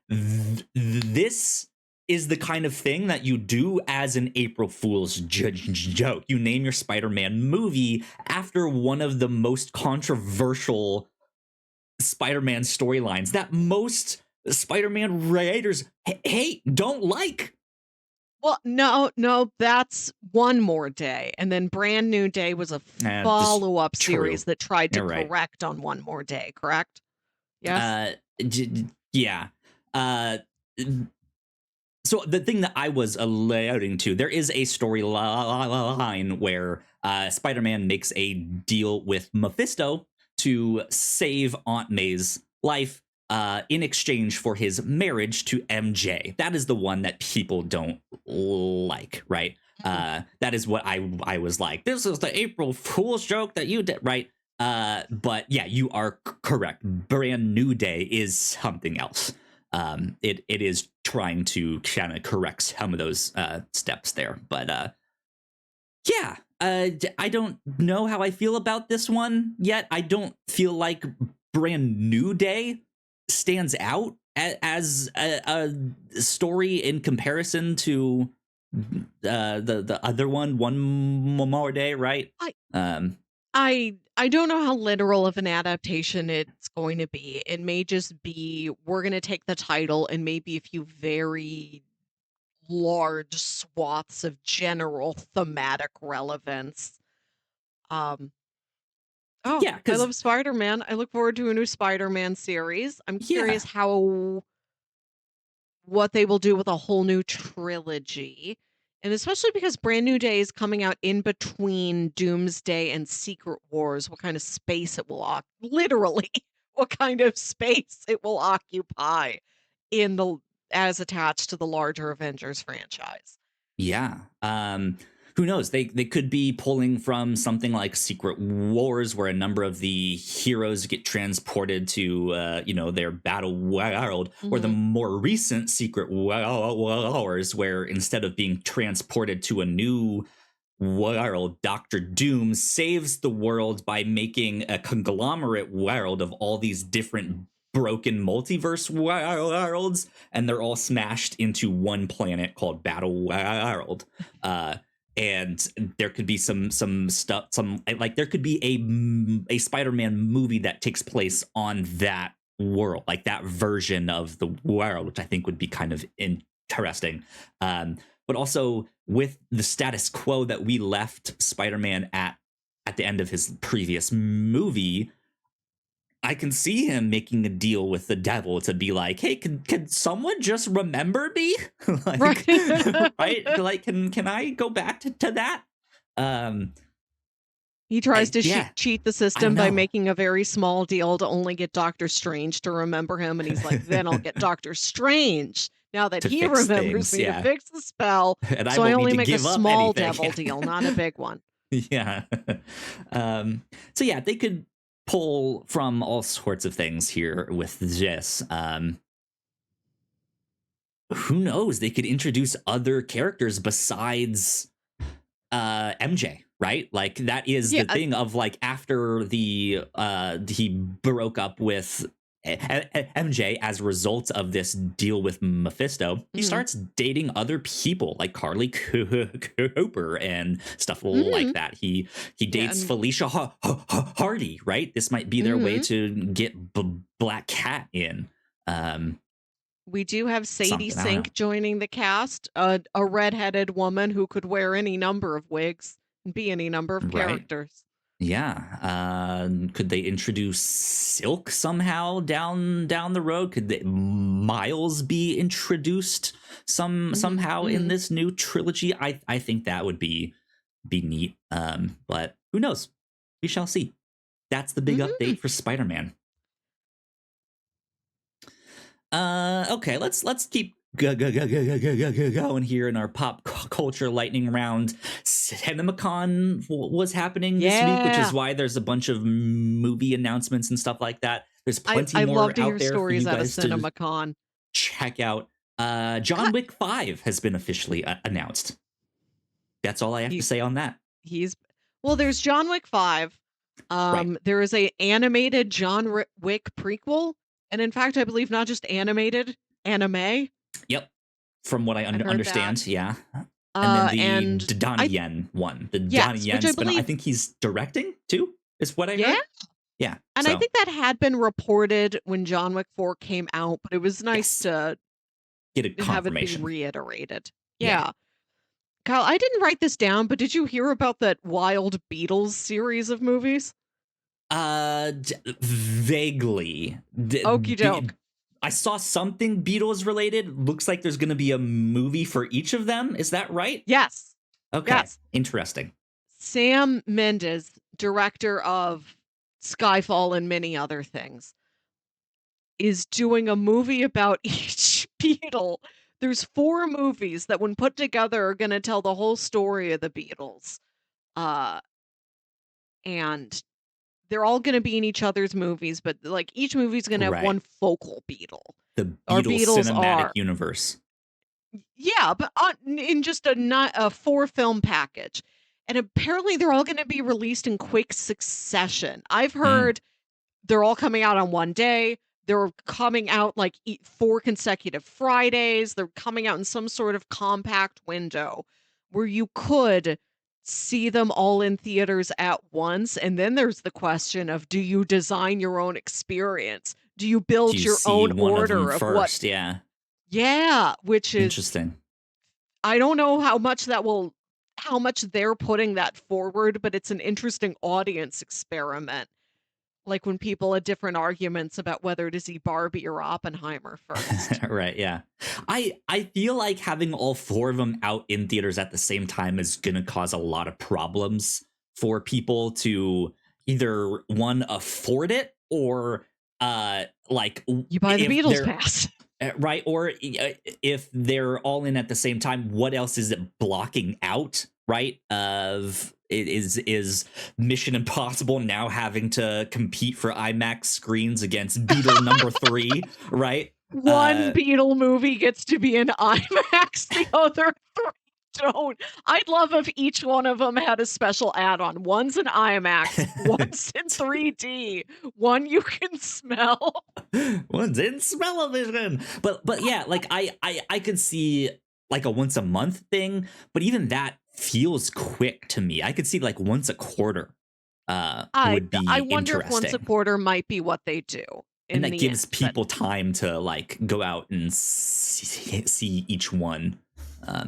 this is the kind of thing that you do as an April Fool's joke. You name your Spider-Man movie after one of the most controversial Spider-Man storylines that most Spider-Man writers don't like. Well, no, that's One More Day. And then Brand New Day was a follow-up series that tried to correct on One More Day, correct? Yes? Yeah. uh, so the thing that I was alluding to, there is a storyline where Spider-Man makes a deal with Mephisto to save Aunt May's life in exchange for his marriage to MJ. That is the one that people don't like, right? That is what I was like. This is the April Fool's joke that you did, right? But yeah, you are correct. Brand New Day is something else. It is trying to kind of correct some of those steps there, but yeah, I don't know how I feel about this one yet. I don't feel like Brand New Day stands out as a story in comparison to the other one more day, right? I Um, I don't know how literal of an adaptation it's going to be. It may just be we're going to take the title and maybe a few very large swaths of general thematic relevance. Um, oh, yeah, I because love Spider-Man. I look forward to a new Spider-Man series. I'm yeah, curious what they will do with a whole new trilogy. And especially because Brand New Day is coming out in between Doomsday and Secret Wars, what kind of space it will literally what kind of space it will occupy in the as attached to the larger Avengers franchise. yeah. Who knows? They could be pulling from something like Secret Wars, where a number of the heroes get transported to their battle world, or the Mhm. more recent Secret Wars, where instead of being transported to a new world, Doctor Doom saves the world by making a conglomerate world of all these different broken multiverse worlds, and they're all smashed into one planet called Battle World. Uh, and there could be some stuff, some like there could be a Spider-Man movie that takes place on that world, like that version of the world, which I think would be kind of interesting. But also with the status quo that we left Spider-Man at the end of his previous movie, I can see him making a deal with the devil to be like, "Hey, can someone just remember me?" Right. Like, right? Like, can I go back to that? Um, He tries to yeah, cheat the I don't system by know. making a very small deal to only get Doctor Strange to remember him, and he's like, "Then I'll get Doctor Strange now that To he fix remembers things, me to yeah, fix the spell, and I so I won't need only to make a give up small anything. devil Yeah. deal, not a big one." Yeah. um, so yeah, they could pull from all sorts of things here with this. Who knows? They could introduce other characters besides MJ, right? Like that is Yeah, the thing of like after the he broke up with MJ as a result of this deal with Mephisto, he mhm, starts dating other people like Carly Cooper and stuff like mhm, that. He yeah, dates and Felicia Hardy, right? This might be their way mhm. to get Black Cat in. Um, We do have Sadie something I don't know. Sink joining the cast, a redheaded woman who could wear any number of wigs and be any number of Right. characters. Yeah. Could they introduce Silk somehow down the road? Could Miles be introduced Mhm, somehow in mhm, this new trilogy? I think that would be neat. But who knows? We shall see. That's the big mhm. update for Spider-Man. Okay, let's keep going here in our pop culture lightning round. CinemaCon was happening this week, which is Yeah. why there's a bunch of movie announcements and stuff like that. There's plenty I love more to hear out there for stories you out of guys to CinemaCon. check out. John God, Wick 5 has been officially announced. That's all I have to he say on that. he's well, there's John Wick 5. Right. There is a animated Wick prequel, and in fact, I believe not just animated, anime. Yep. From what I I've heard that. understand, yeah. And then the And Donnie I Yen one, the Donnie yes, which Yen I spin. I believe think he's directing too, is what I yeah, heard. Yeah. and I So think that had been reported when John Wick 4 came out, but it was nice yes, to get a have it be confirmation. reiterated. Yeah. Yeah. Kyle, I didn't write this down, but did you hear about that Wild Beatles series of movies? Vaguely. Okey doke. I saw something Beatles related. Looks like there's going to be a movie for each of them. Is that right? Yes. Okay, Yes. interesting. Sam Mendes, director of Skyfall and many other things, is doing a movie about each Beatle. There's 4 movies that, when put together, are going to tell the whole story of the Beatles. And they're all going to be in each other's movies, but like each movie's going to have one Right. focal Beatle. The Our Beatles Beatles cinematic are, universe. yeah, but in just a 4-film package. And apparently they're all going to be released in quick succession. I've heard they're all coming out on one day. They're coming out like 4 consecutive Fridays. They're coming out in some sort of compact window where you could see them all in theaters at once. And then there's the question of, do you design your own experience? Do you Do build you your see own one of them order of what? first? Yeah. Yeah, which is, Interesting. I don't know how much they're putting that forward, but it's an interesting audience experiment. Like when people had different arguments about whether to see Barbie or Oppenheimer first. Right, yeah. I feel like having all 4 of them out in theaters at the same time is going to cause a lot of problems for people to either one afford it or like You buy the if Beatles they're pass. right, or if they're all in at the same time, what else is it blocking out, right? Of it is Mission Impossible now having to compete for IMAX screens against Beetle number 3, right? One Beatle movie gets to be in IMAX, the other 3 don't. I'd love if each one of them had a special add-on. One's in IMAX, one's in 3D, one you can smell. One's in smell-o-vision. But yeah, like I could see like a once a month thing, but even that feels quick to me. I could see like once a quarter would I be wonder if once a interesting. quarter might be what they do And in that the gives end, but people time to like go out and see each one.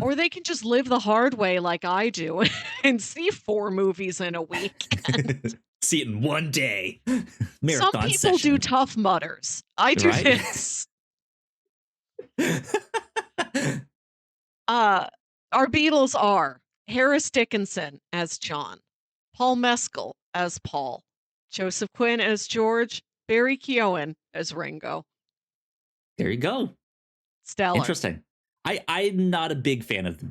or they can just live the hard way like I do and see 4 movies in a weekend. See it in one day. Some Marathon people do session, Tough Mudders. I do right? this. Uh, our Beatles are Harris Dickinson as John, Paul Mescal as Paul, Joseph Quinn as George, Barry Keoghan as Ringo. There you go. Stellar. Interesting. I'm not a big fan of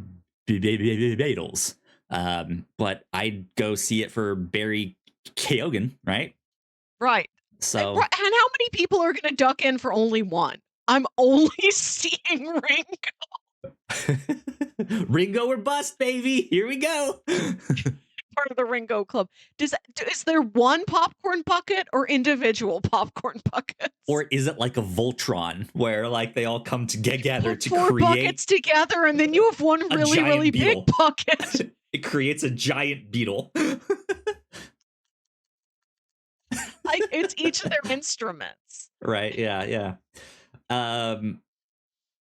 Beatles, but I'd go see it for Barry Keoghan, right? Right. And So how many people are going to duck in for only one? I'm only seeing Ringo. Ringo or bust, baby. Here we go. Part of the Ringo Club. Is there one popcorn bucket or individual popcorn buckets? Or is it like a Voltron where like they all come together Put to 4 create buckets together and then you have one a really, giant really beetle? big bucket. It creates a giant beetle. Like it's each of their instruments. Right. Yeah. Yeah.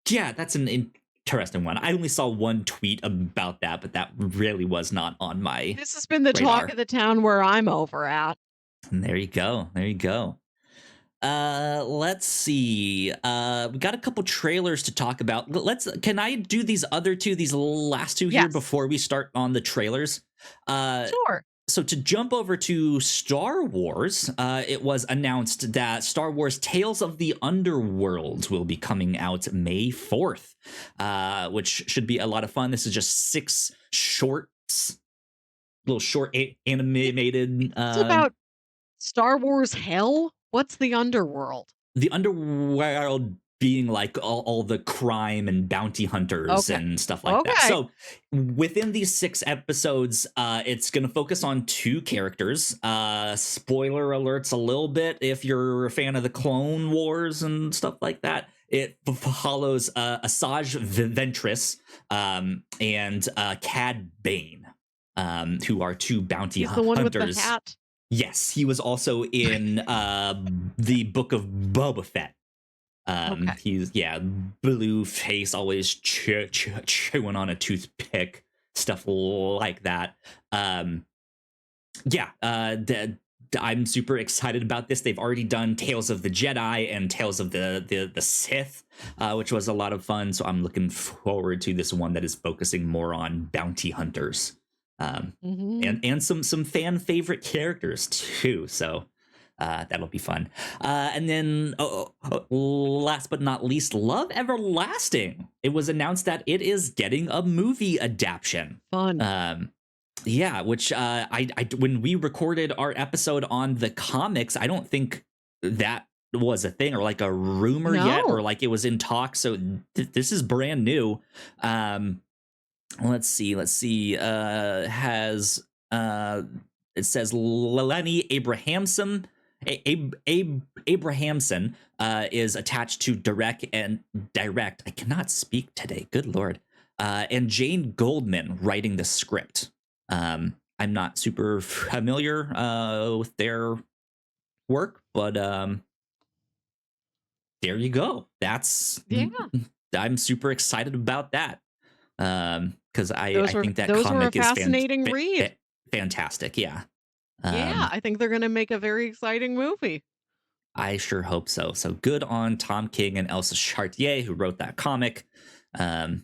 Yeah, that's an interesting one. I only saw one tweet about that, but that really was not on my This has been the radar. talk of the town where I'm over at. And there you go. There you go. Let's see. We got a couple trailers to talk about. Can I do these last 2 here Yes. before we start on the trailers? Sure. So to jump over to Star Wars, it was announced that Star Wars Tales of the Underworld will be coming out May 4th, which should be a lot of fun. This is just 6 shorts, little short animated. It's about Star Wars hell? What's the underworld? The underworld being like all the crime and bounty hunters and stuff like that. So within these 6 episodes, it's going to focus on 2 characters. Spoiler alerts a little bit if you're a fan of the Clone Wars and stuff like that. It follows Asajj Ventress and Cad Bane, who are 2 bounty He's hunters. The one with the hat? Yes, he was also in the Book of Boba Fett. He's blue face, always chewing on a toothpick, stuff like that. I'm super excited about this. They've already done Tales of the Jedi and Tales of the Sith, which was a lot of fun. So I'm looking forward to this one that is focusing more on bounty hunters, and some fan favorite characters too. So that'll be fun. And then, last but not least, Love Everlasting. It was announced that it is getting a movie adaptation. Fun. Yeah, which I when we recorded our episode on the comics, I don't think that was a thing or like a rumor yet, or No. like it was in talk. So this is brand new. Let's see. Has it says Lenny Abrahamson. Abrahamson is attached to direct. I cannot speak today. Good Lord. And Jane Goldman writing the script. I'm not super familiar with their work, but there you go. I'm super excited about that. Because I think that comic a fascinating read. Fantastic. Yeah. I think they're going to make a very exciting movie. I sure hope so. So good on Tom King and Elsa Chartier, who wrote that comic. That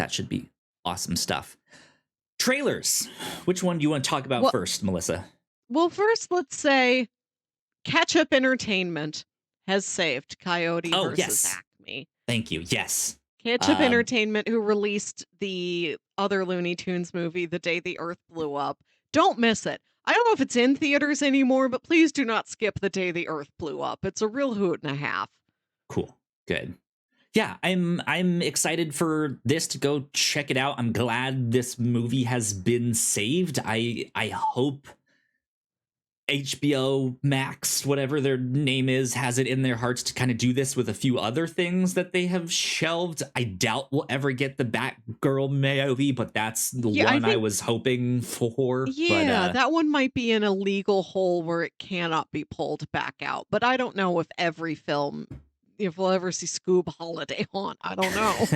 should be awesome stuff. Trailers. Which one do you want to talk about first, Melissa? Well, first, let's say Ketchup Entertainment has saved Coyote versus Acme. Thank you. Yes. Ketchup Entertainment, who released the other Looney Tunes movie the day the Earth blew up. Don't miss it. I don't know if it's in theaters anymore, but please do not skip the day the Earth blew up. It's a real hoot and a half. Cool. Good. Yeah, I'm excited for this to go check it out. I'm glad this movie has been saved. I hope HBO Max, whatever their name is, has it in their hearts to kind of do this with a few other things that they have shelved. I doubt we'll ever get the Batgirl movie, but that's the one I was hoping for. Yeah, but, that one might be in a legal hole where it cannot be pulled back out. But I don't know if every film, if we'll ever see Scoob Holiday on. I don't know.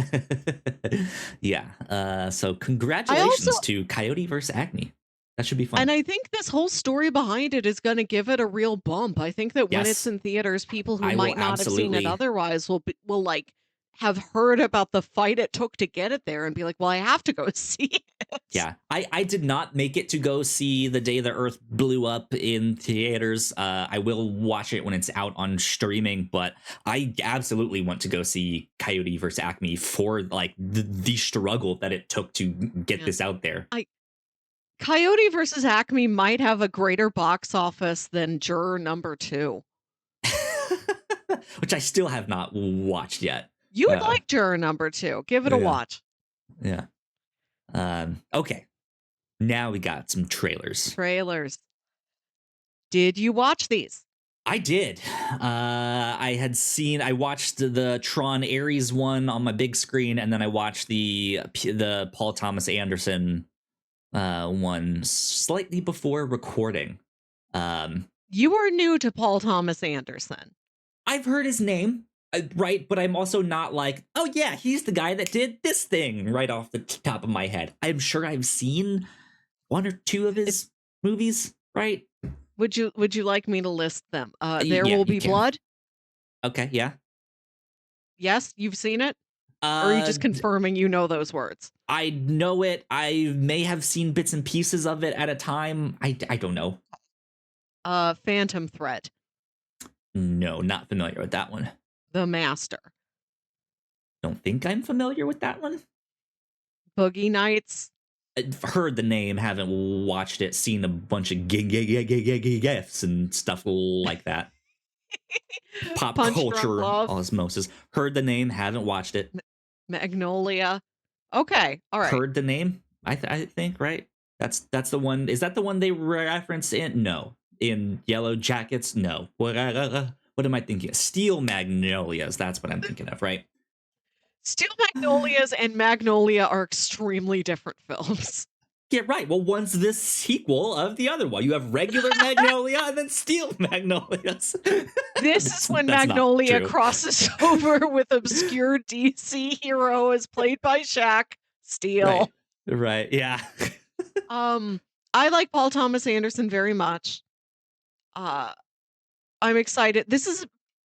Yeah. So congratulations to Coyote versus Acme. That should be fun. And I think this whole story behind it is going to give it a real bump. I think that when it's in theaters, people who might not have seen it otherwise will like have heard about the fight it took to get it there and be like, well, I have to go see it. Yeah, I did not make it to go see The Day the Earth Blew Up in theaters. I will watch it when it's out on streaming, but I absolutely want to go see Coyote versus Acme for like the struggle that it took to get this out there. Coyote versus Acme might have a greater box office than Juror Number 2. Which I still have not watched yet. You would like Juror Number 2. Give it a watch. Yeah. Okay. Now we got some trailers. Did you watch these? I did. I watched the Tron Ares one on my big screen, and then I watched the Paul Thomas Anderson one slightly before recording. You are new to Paul Thomas Anderson. I've heard his name, right? But I'm also not like, oh yeah, he's the guy that did this thing right off the top of my head. I'm sure I've seen one or two of his movies, right? Would you like me to list them? There Will Be Blood. Okay, yeah. Yes, you've seen it? Or are you just confirming you know those words? I know it. I may have seen bits and pieces of it at a time. I don't know. Phantom Thread. No, not familiar with that one. The Master. Don't think I'm familiar with that one. Boogie Nights. I've heard the name, haven't watched it, seen a bunch of gifs and stuff like that. Pop culture osmosis. Heard the name, haven't watched it. Magnolia. Okay, all right. Heard the name, I think, right? That's the one. Is that the one they reference in? No. In Yellow Jackets? No. What am I thinking? Steel Magnolias. That's what I'm thinking of, right? Steel Magnolias and Magnolia are extremely different films. Yeah, right. Well, one's the sequel of the other one. You have regular Magnolia and then Steel Magnolias. This is when Magnolia crosses over with obscure DC hero as played by Shaq. Steel. Right. Yeah. I like Paul Thomas Anderson very much. Uh, I'm excited. This is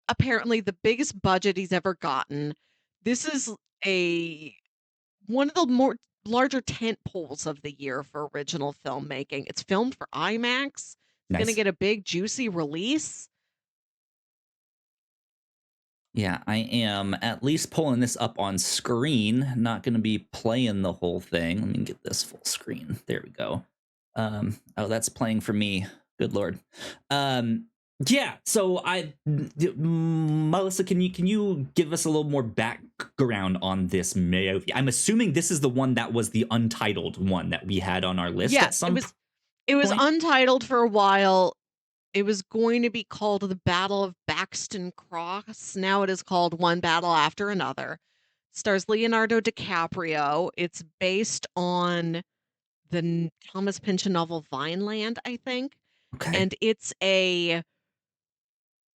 apparently the biggest budget he's ever gotten. This is a one of the more larger tent poles of the year for original filmmaking. It's filmed for IMAX. It's gonna Nice. get a big juicy release. Yeah, I am at least pulling this up on screen. Not going to be playing the whole thing. Let me get this full screen. There we go. Oh, that's playing for me. Good lord. Um, yeah. So Melissa, can you give us a little more background on this movie? I'm assuming this is the one that was the untitled one that we had on our list at Yes, some it was point. untitled for a while. It was going to be called The Battle of Baxton Cross. Now it is called One Battle After Another. Stars Leonardo DiCaprio. It's based on the Thomas Pynchon novel Vineland, I think. Okay. And it's a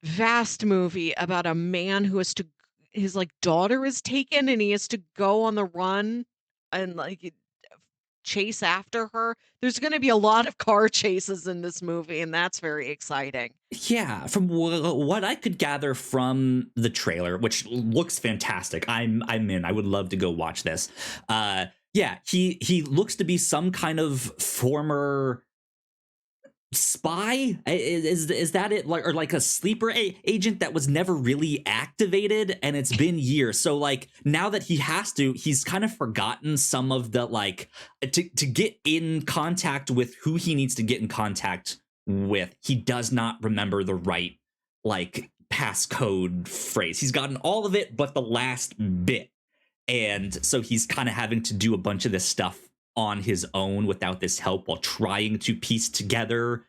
vast movie about a man who has to his like daughter is taken and he has to go on the run and like chase after her. There's going to be a lot of car chases in this movie and that's very exciting. Yeah, from what I could gather from the trailer, which looks fantastic, I'm in. I would love to go watch this. Yeah, he looks to be some kind of former spy. Is that it? Like, or like a sleeper agent that was never really activated, and it's been years. So like now that he's kind of forgotten some of the like to get in contact with who he needs to get in contact with. He does not remember the right like passcode phrase. He's gotten all of it, but the last bit, and so he's kind of having to do a bunch of this stuff on his own without this help while trying to piece together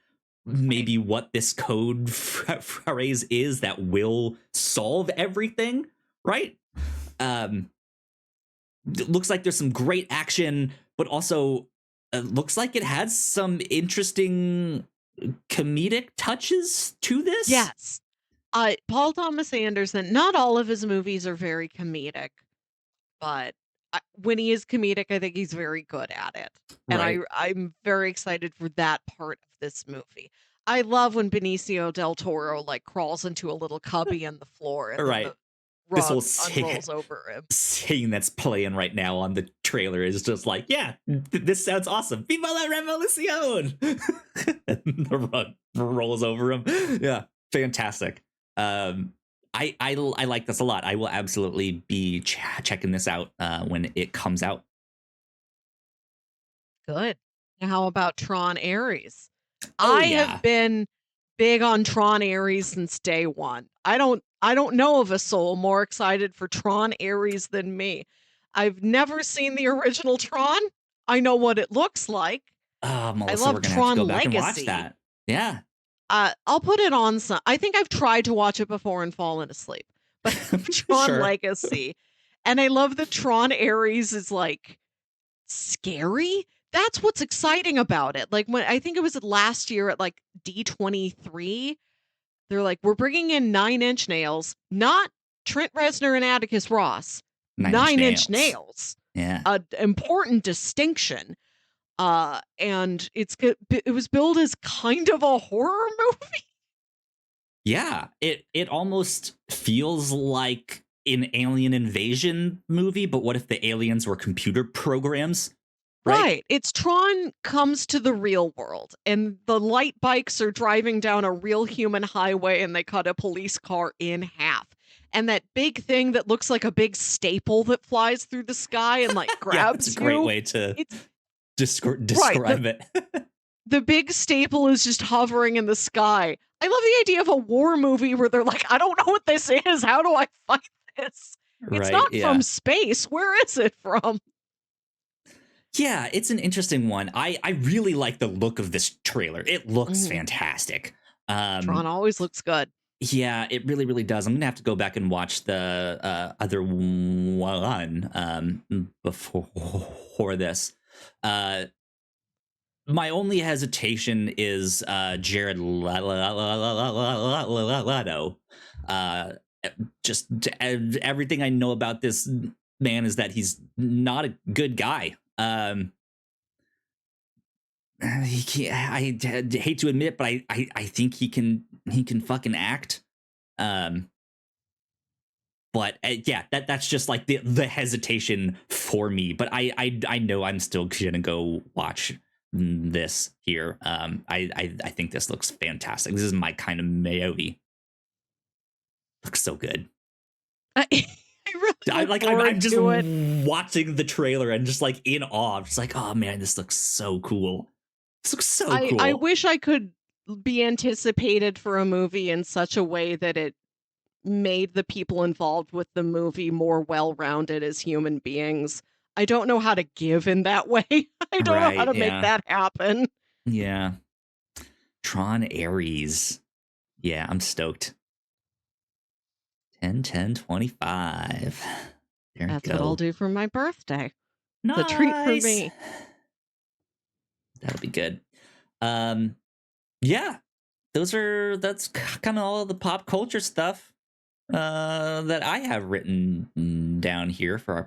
Right. maybe what this code phrase is that will solve everything, right? um it looks like there's some great action, but also looks like it has some interesting comedic touches to this. Yes. Paul Thomas Anderson, not all of his movies are very comedic, but when he is comedic, I think he's very good at it. And Right. I'm very excited for that part of this movie. I love when Benicio del Toro like crawls into a little cubby in the floor and All then right. the This whole rug unrolls over him. scene that's playing right now on the trailer is just like, yeah, this sounds awesome. Viva la revolucion! And the rug rolls over him. Yeah, fantastic. Um, I like this a lot. I will absolutely be checking this out when it comes out. Good. Now how about Tron Ares? Oh I have yeah. been big on Tron Ares since day one. I don't know of a soul more excited for Tron Ares than me. I've never seen the original Tron. I know what it looks like. Oh, I Melissa, love we're gonna have to go Tron back and watch Legacy. that. Yeah. I'll put it on some. I think I've tried to watch it before and fallen asleep, but I love Tron Sure. Legacy, and I love that Tron Ares is like scary. That's what's exciting about it. Like when I think it was last year at like D23, they're like, we're bringing in 9 Inch Nails, not Trent Reznor and Atticus Ross. Nine Inch 9 Inch Nails. Nails, Yeah. a important distinction. And it was billed as kind of a horror movie. Yeah, it almost feels like an alien invasion movie, but what if the aliens were computer programs, right? Right. It's Tron comes to the real world and the light bikes are driving down a real human highway and they cut a police car in half. And that big thing that looks like a big staple that flies through the sky and like Yeah, that's a grabs great you. way to It's right. describe it. The big staple is just hovering in the sky. I love the idea of a war movie where they're like, I don't know what this is. How do I fight this? It's Right, not from yeah. space. Where is it from? Yeah, it's an interesting one. I really like the look of this trailer. It looks Mhm. fantastic. Tron always looks good. Yeah, it really, really does. I'm gonna have to go back and watch the other one before this. Uh, my only hesitation is Jared Leto. Uh, just everything I know about this man is that he's not a good guy. he can't, I hate to admit, but I think he can fucking act. Um, but yeah, that's just like the hesitation for me. But I know I'm still gonna go watch this here. I think this looks fantastic. This is my kind of movie. Looks so good. I really look I'm forward just to it. watching the trailer and just like in awe. I'm just like, oh man, this looks so cool. This looks so I cool. wish I could be anticipated for a movie in such a way that it made the people involved with the movie more well-rounded as human beings. I don't know how to give in that way. I don't know how Right, to make yeah. that happen. Yeah. Tron Ares. Yeah, I'm stoked. 10 10 25. There we That's what I'll go. do for my birthday. It's a treat for Nice. me. That'll be good. Um yeah, that's kind of all the pop culture stuff that I have written down here for our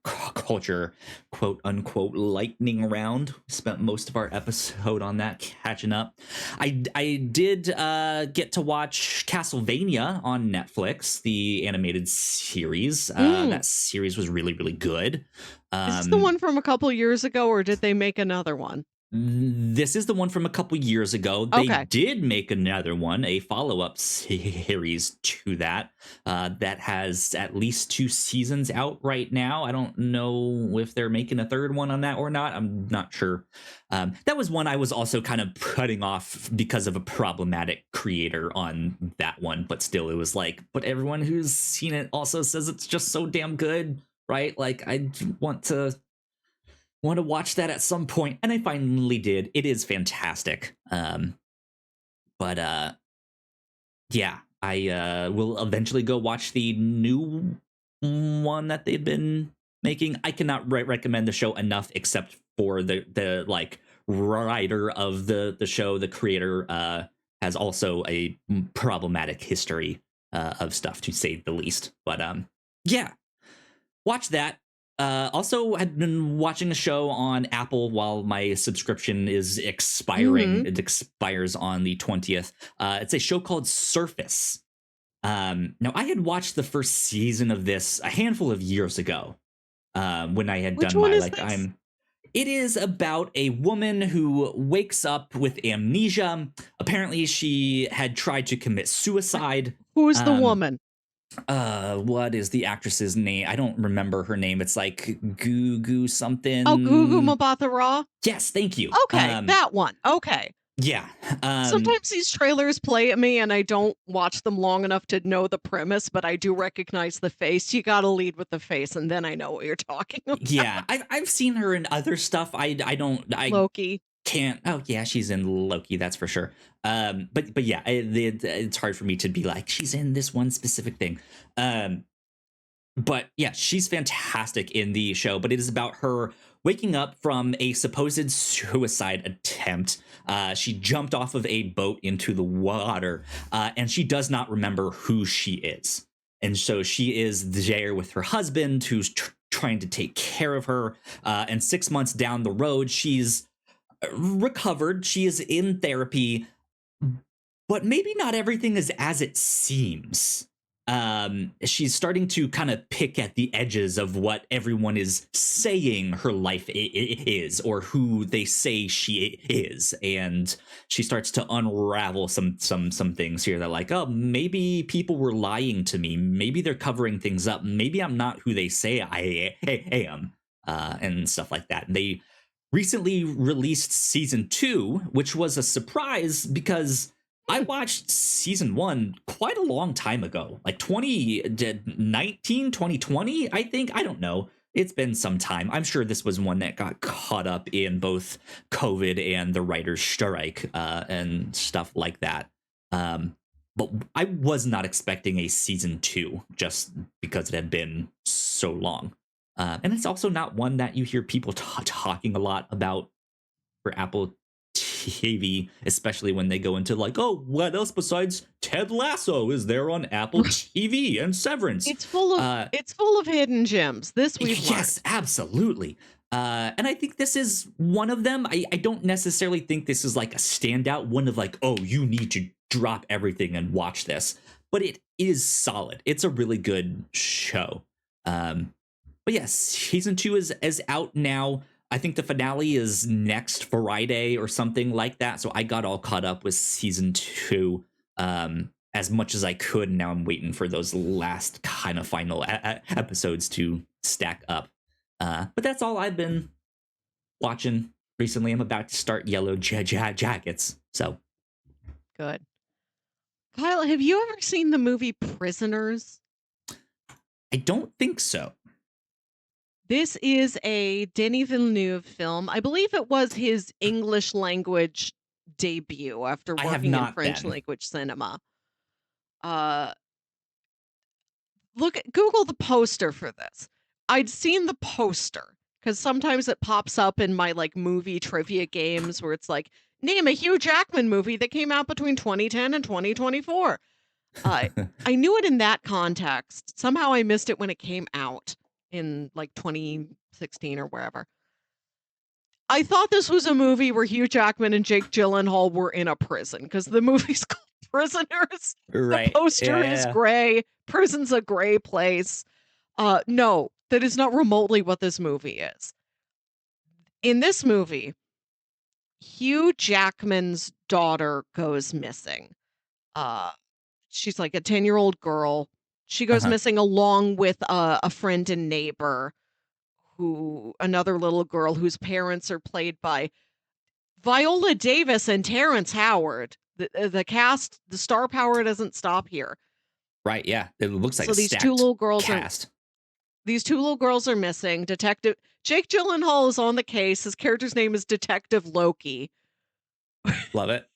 culture quote unquote lightning round. Spent most of our episode on that catching up. I did get to watch Castlevania on Netflix, the animated series. Mm. That series was really really good. Is this the one from a couple years ago, or did they make another one? This is the one from a couple years ago. They Okay. did make another one, a follow-up series to that, that has at least 2 seasons out right now. I don't know if they're making a third one on that or not. I'm not sure. That was one I was also kind of putting off because of a problematic creator on that one, but still, it was like, but everyone who's seen it also says it's just so damn good, right? Like, I want to watch that at some point, and I finally did. It is fantastic. But yeah, I will eventually go watch the new one that they've been making. I cannot recommend the show enough, except for the like writer of the show, the creator has also a problematic history of stuff, to say the least. But yeah, watch that. Also, I've been watching a show on Apple while my subscription is expiring. Mhm. It expires on the 20th. It's a show called Surface. Now, I had watched the first season of this a handful of years ago, when I had Which done one my is this? It is about a woman who wakes up with amnesia. Apparently, she had tried to commit suicide. Who's the Um, woman? what is the actress's name? I don't remember her name. It's like Goo Oh, Gugu something. Mbatha-Raw? Yes, thank you. Okay, that one. Okay. Yeah. Sometimes these trailers play at me and I don't watch them long enough to know the premise, but I do recognize the face. You gotta lead with the face, and then I know what you're talking about. Yeah, I've seen her in other stuff. I Loki. can't. Oh yeah, she's in Loki, that's for sure. But yeah, it's hard for me to be like she's in this one specific thing. But yeah, she's fantastic in the show. But it is about her waking up from a supposed suicide attempt. She jumped off of a boat into the water, and she does not remember who she is. And so she is there with her husband, who's trying to take care of her. And 6 months down the road, she's recovered. She is in therapy, but maybe not everything is as it seems. She's starting to kind of pick at the edges of what everyone is saying her life is, or who they say she is, and she starts to unravel some things here that, like, oh, maybe people were lying to me, maybe they're covering things up, maybe I'm not who they say I am, and stuff like that. And they recently released season 2, which was a surprise because I watched season 1 quite a long time ago, like 2019, 2020, I think. I don't know. It's been some time. I'm sure this was one that got caught up in both COVID and the writer's strike, and stuff like that. But I was not expecting a season 2 just because it had been so long. And it's also not one that you hear people talking a lot about for Apple TV, especially when they go into like, oh, what else besides Ted Lasso is there on Apple TV and Severance? It's full of hidden gems. This we've Yes, learned. absolutely. And I think this is one of them. I don't necessarily think this is like a standout one of like, oh, you need to drop everything and watch this. But it is solid. It's a really good show. But yes, season 2 is out now. I think the finale is next Friday or something like that. So I got all caught up with season 2 as much as I could. And now I'm waiting for those last kind of final episodes to stack up. But that's all I've been watching recently. I'm about to start Yellow Jackets. So Good. Kyle, have you ever seen the movie Prisoners? I don't think so. This is a Denis Villeneuve film. I believe it was his English language debut after I have working in not French been. language cinema. Google the poster for this. I'd seen the poster because sometimes it pops up in my like movie trivia games where it's like, name a Hugh Jackman movie that came out between 2010 and 2024. I knew it in that context. Somehow I missed it when it came out in like 2016 or wherever. I thought this was a movie where Hugh Jackman and Jake Gyllenhaal were in a prison because the movie's called Prisoners. The Right. poster is gray. Prison's a gray place. No, that is not remotely what this movie is. In this movie, Hugh Jackman's daughter goes missing. She's like a 10-year-old girl. She goes missing along with a friend and neighbor another little girl whose parents are played by Viola Davis and Terrence Howard. The cast, the star power doesn't stop here. Right, yeah. It looks like so a these stacked two little girls cast. These two little girls are missing. Detective Jake Gyllenhaal is on the case. His character's name is Detective Loki. Love it.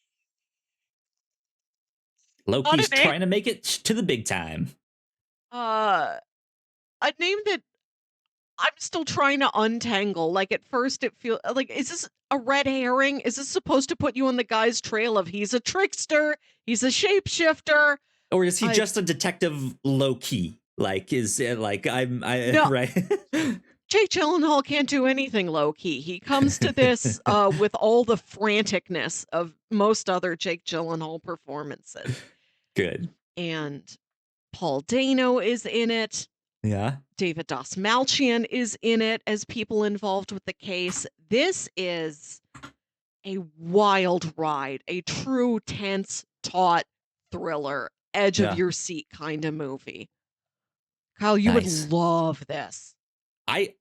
Loki's trying to make it to the big time. A name that I'm still trying to untangle. Like at first it feels like, is this a red herring? Is this supposed to put you on the guy's trail of he's a trickster, he's a shapeshifter? Or is he just a detective low key? Like, is it like no, right? Jake Gyllenhaal can't do anything low key. He comes to this with all the franticness of most other Jake Gyllenhaal performances. Good. And Paul Dano is in it. Yeah. David Dastmalchian is in it as people involved with the case. This is a wild ride, a true tense, taut thriller, edge of your seat kind of movie. Kyle, you would love this. I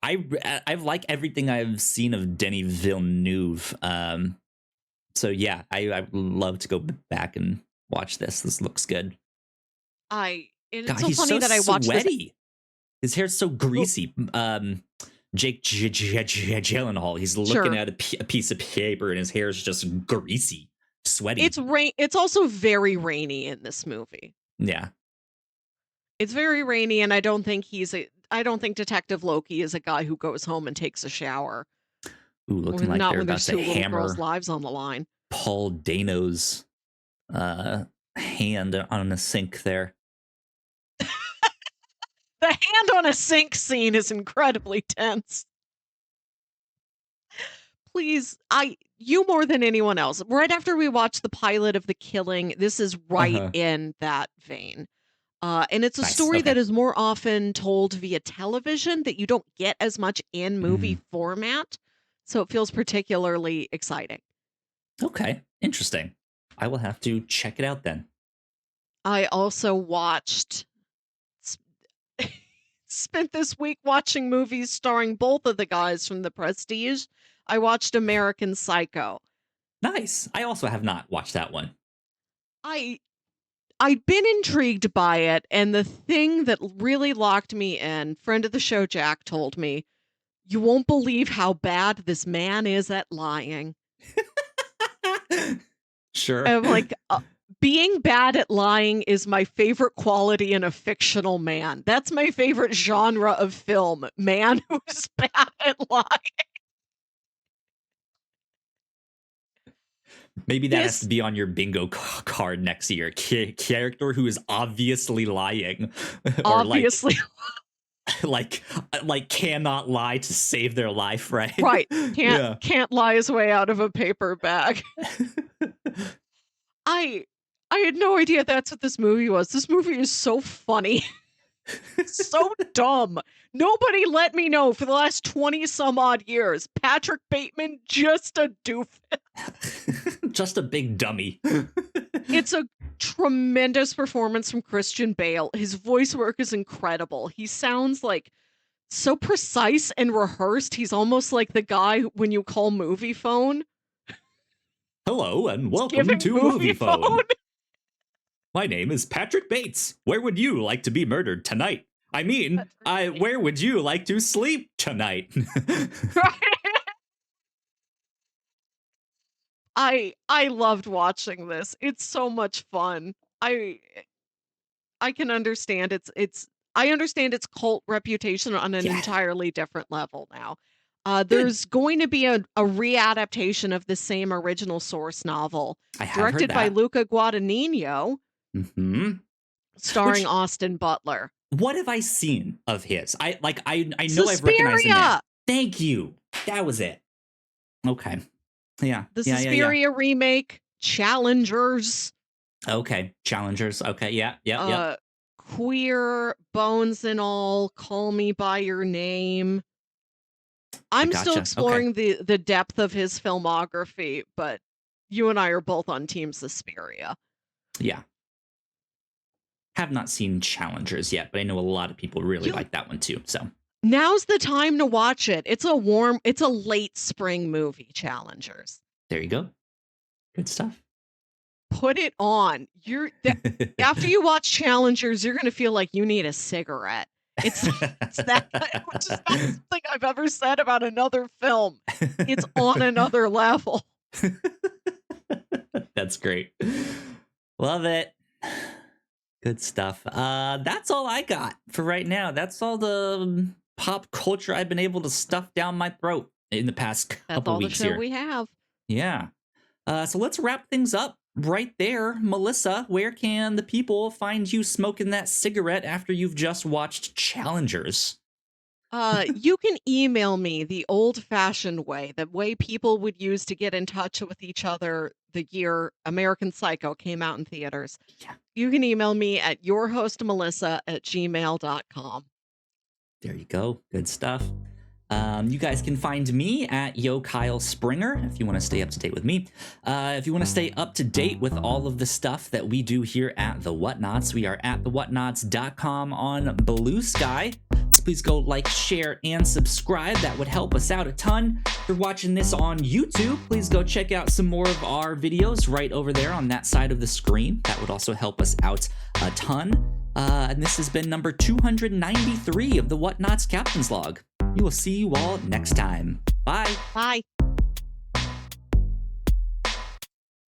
like everything I've seen of Denis Villeneuve. So yeah, I would love to go back and watch this. This looks good. It's so funny that I watched sweaty. This. His hair's so greasy. Jake Gyllenhaal, he's looking at a piece of paper and his hair's just greasy, sweaty. It's also very rainy in this movie. Yeah. It's very rainy, and I don't think Detective Loki is a guy who goes home and takes a shower. Ooh, looking like they're about to hammer girls' lives on the line. Paul Dano's hand on a sink there. The hand on a sink scene is incredibly tense. Please, you more than anyone else. Right after we watched the pilot of The Killing, this is right in that vein. And it's a story that is more often told via television that you don't get as much in movie format. So it feels particularly exciting. Okay, interesting. I will have to check it out then. I also spent this week watching movies starring both of the guys from The Prestige. I watched American Psycho. Nice. I also have not watched that one. I'd been intrigued by it, and the thing that really locked me in, friend of the show Jack told me, you won't believe how bad this man is at lying. Sure. I'm like, being bad at lying is my favorite quality in a fictional man. That's my favorite genre of film, man who's bad at lying. Maybe that has to This be on your bingo card next year. Character who is obviously lying, or obviously like cannot lie to save their life, right? right. Yeah. Can't lie his way out of a paper bag. I I had no idea that's what this movie was. This movie is so funny. So dumb. Nobody let me know for the last 20 some odd years. Patrick Bateman, just a doofus. Just a big dummy. It's a tremendous performance from Christian Bale. His voice work is incredible. He sounds like so precise and rehearsed. He's almost like the guy when you call movie phone. Hello and welcome Giving to Movie Phone. My name is Patrick Bates. Where would you like to be murdered tonight? I mean, where would you like to sleep tonight? I loved watching this. It's so much fun. I can understand I understand its cult reputation on an Yeah. entirely different level now. Good. There's going to be a readaptation of the same original source novel, I have directed heard by that. Luca Guadagnino, Mm-hmm. starring Austin Butler. What have I seen of his? I know I've recognized the name. Suspiria! Thank you. That was it. Okay. Yeah. The Yeah. Suspiria remake, Challengers, Okay. Challengers. Okay. Yeah. Queer, Bones and All, Call Me by Your Name. I'm still Gotcha. exploring the depth of his filmography, but you and I are both on Team Suspiria. Yeah. Have not seen Challengers yet, but I know a lot of people really like that one too. So now's the time to watch it. It's a late spring movie, Challengers. there you go. Good stuff. Put it on. After you watch Challengers, you're gonna feel like you need a cigarette. It's that, which is not something I've ever said about another film. It's on another level. That's great. Love it. Good stuff. That's all I got for right now. That's all the pop culture I've been able to stuff down my throat in the past couple weeks here. That's all the show we have. Yeah. So let's wrap things up right there. Melissa, where can the people find you smoking that cigarette after you've just watched Challengers? You can email me the old-fashioned way, the way people would use to get in touch with each other the year American Psycho came out in theaters. Yeah. You can email me at yourhostmelissa@gmail.com. There you go. Good stuff. You guys can find me at Yo Kyle Springer if you want to stay up to date with me. If you want to stay up to date with all of the stuff that we do here at The Whatnauts, we are at thewhatnauts.com on Blue Sky. So please go like, share, and subscribe. That would help us out a ton. If you're watching this on YouTube, please go check out some more of our videos right over there on that side of the screen. That would also help us out a ton. And this has been number 293 of the Whatnauts Captain's Log. We will see you all next time. Bye. Bye.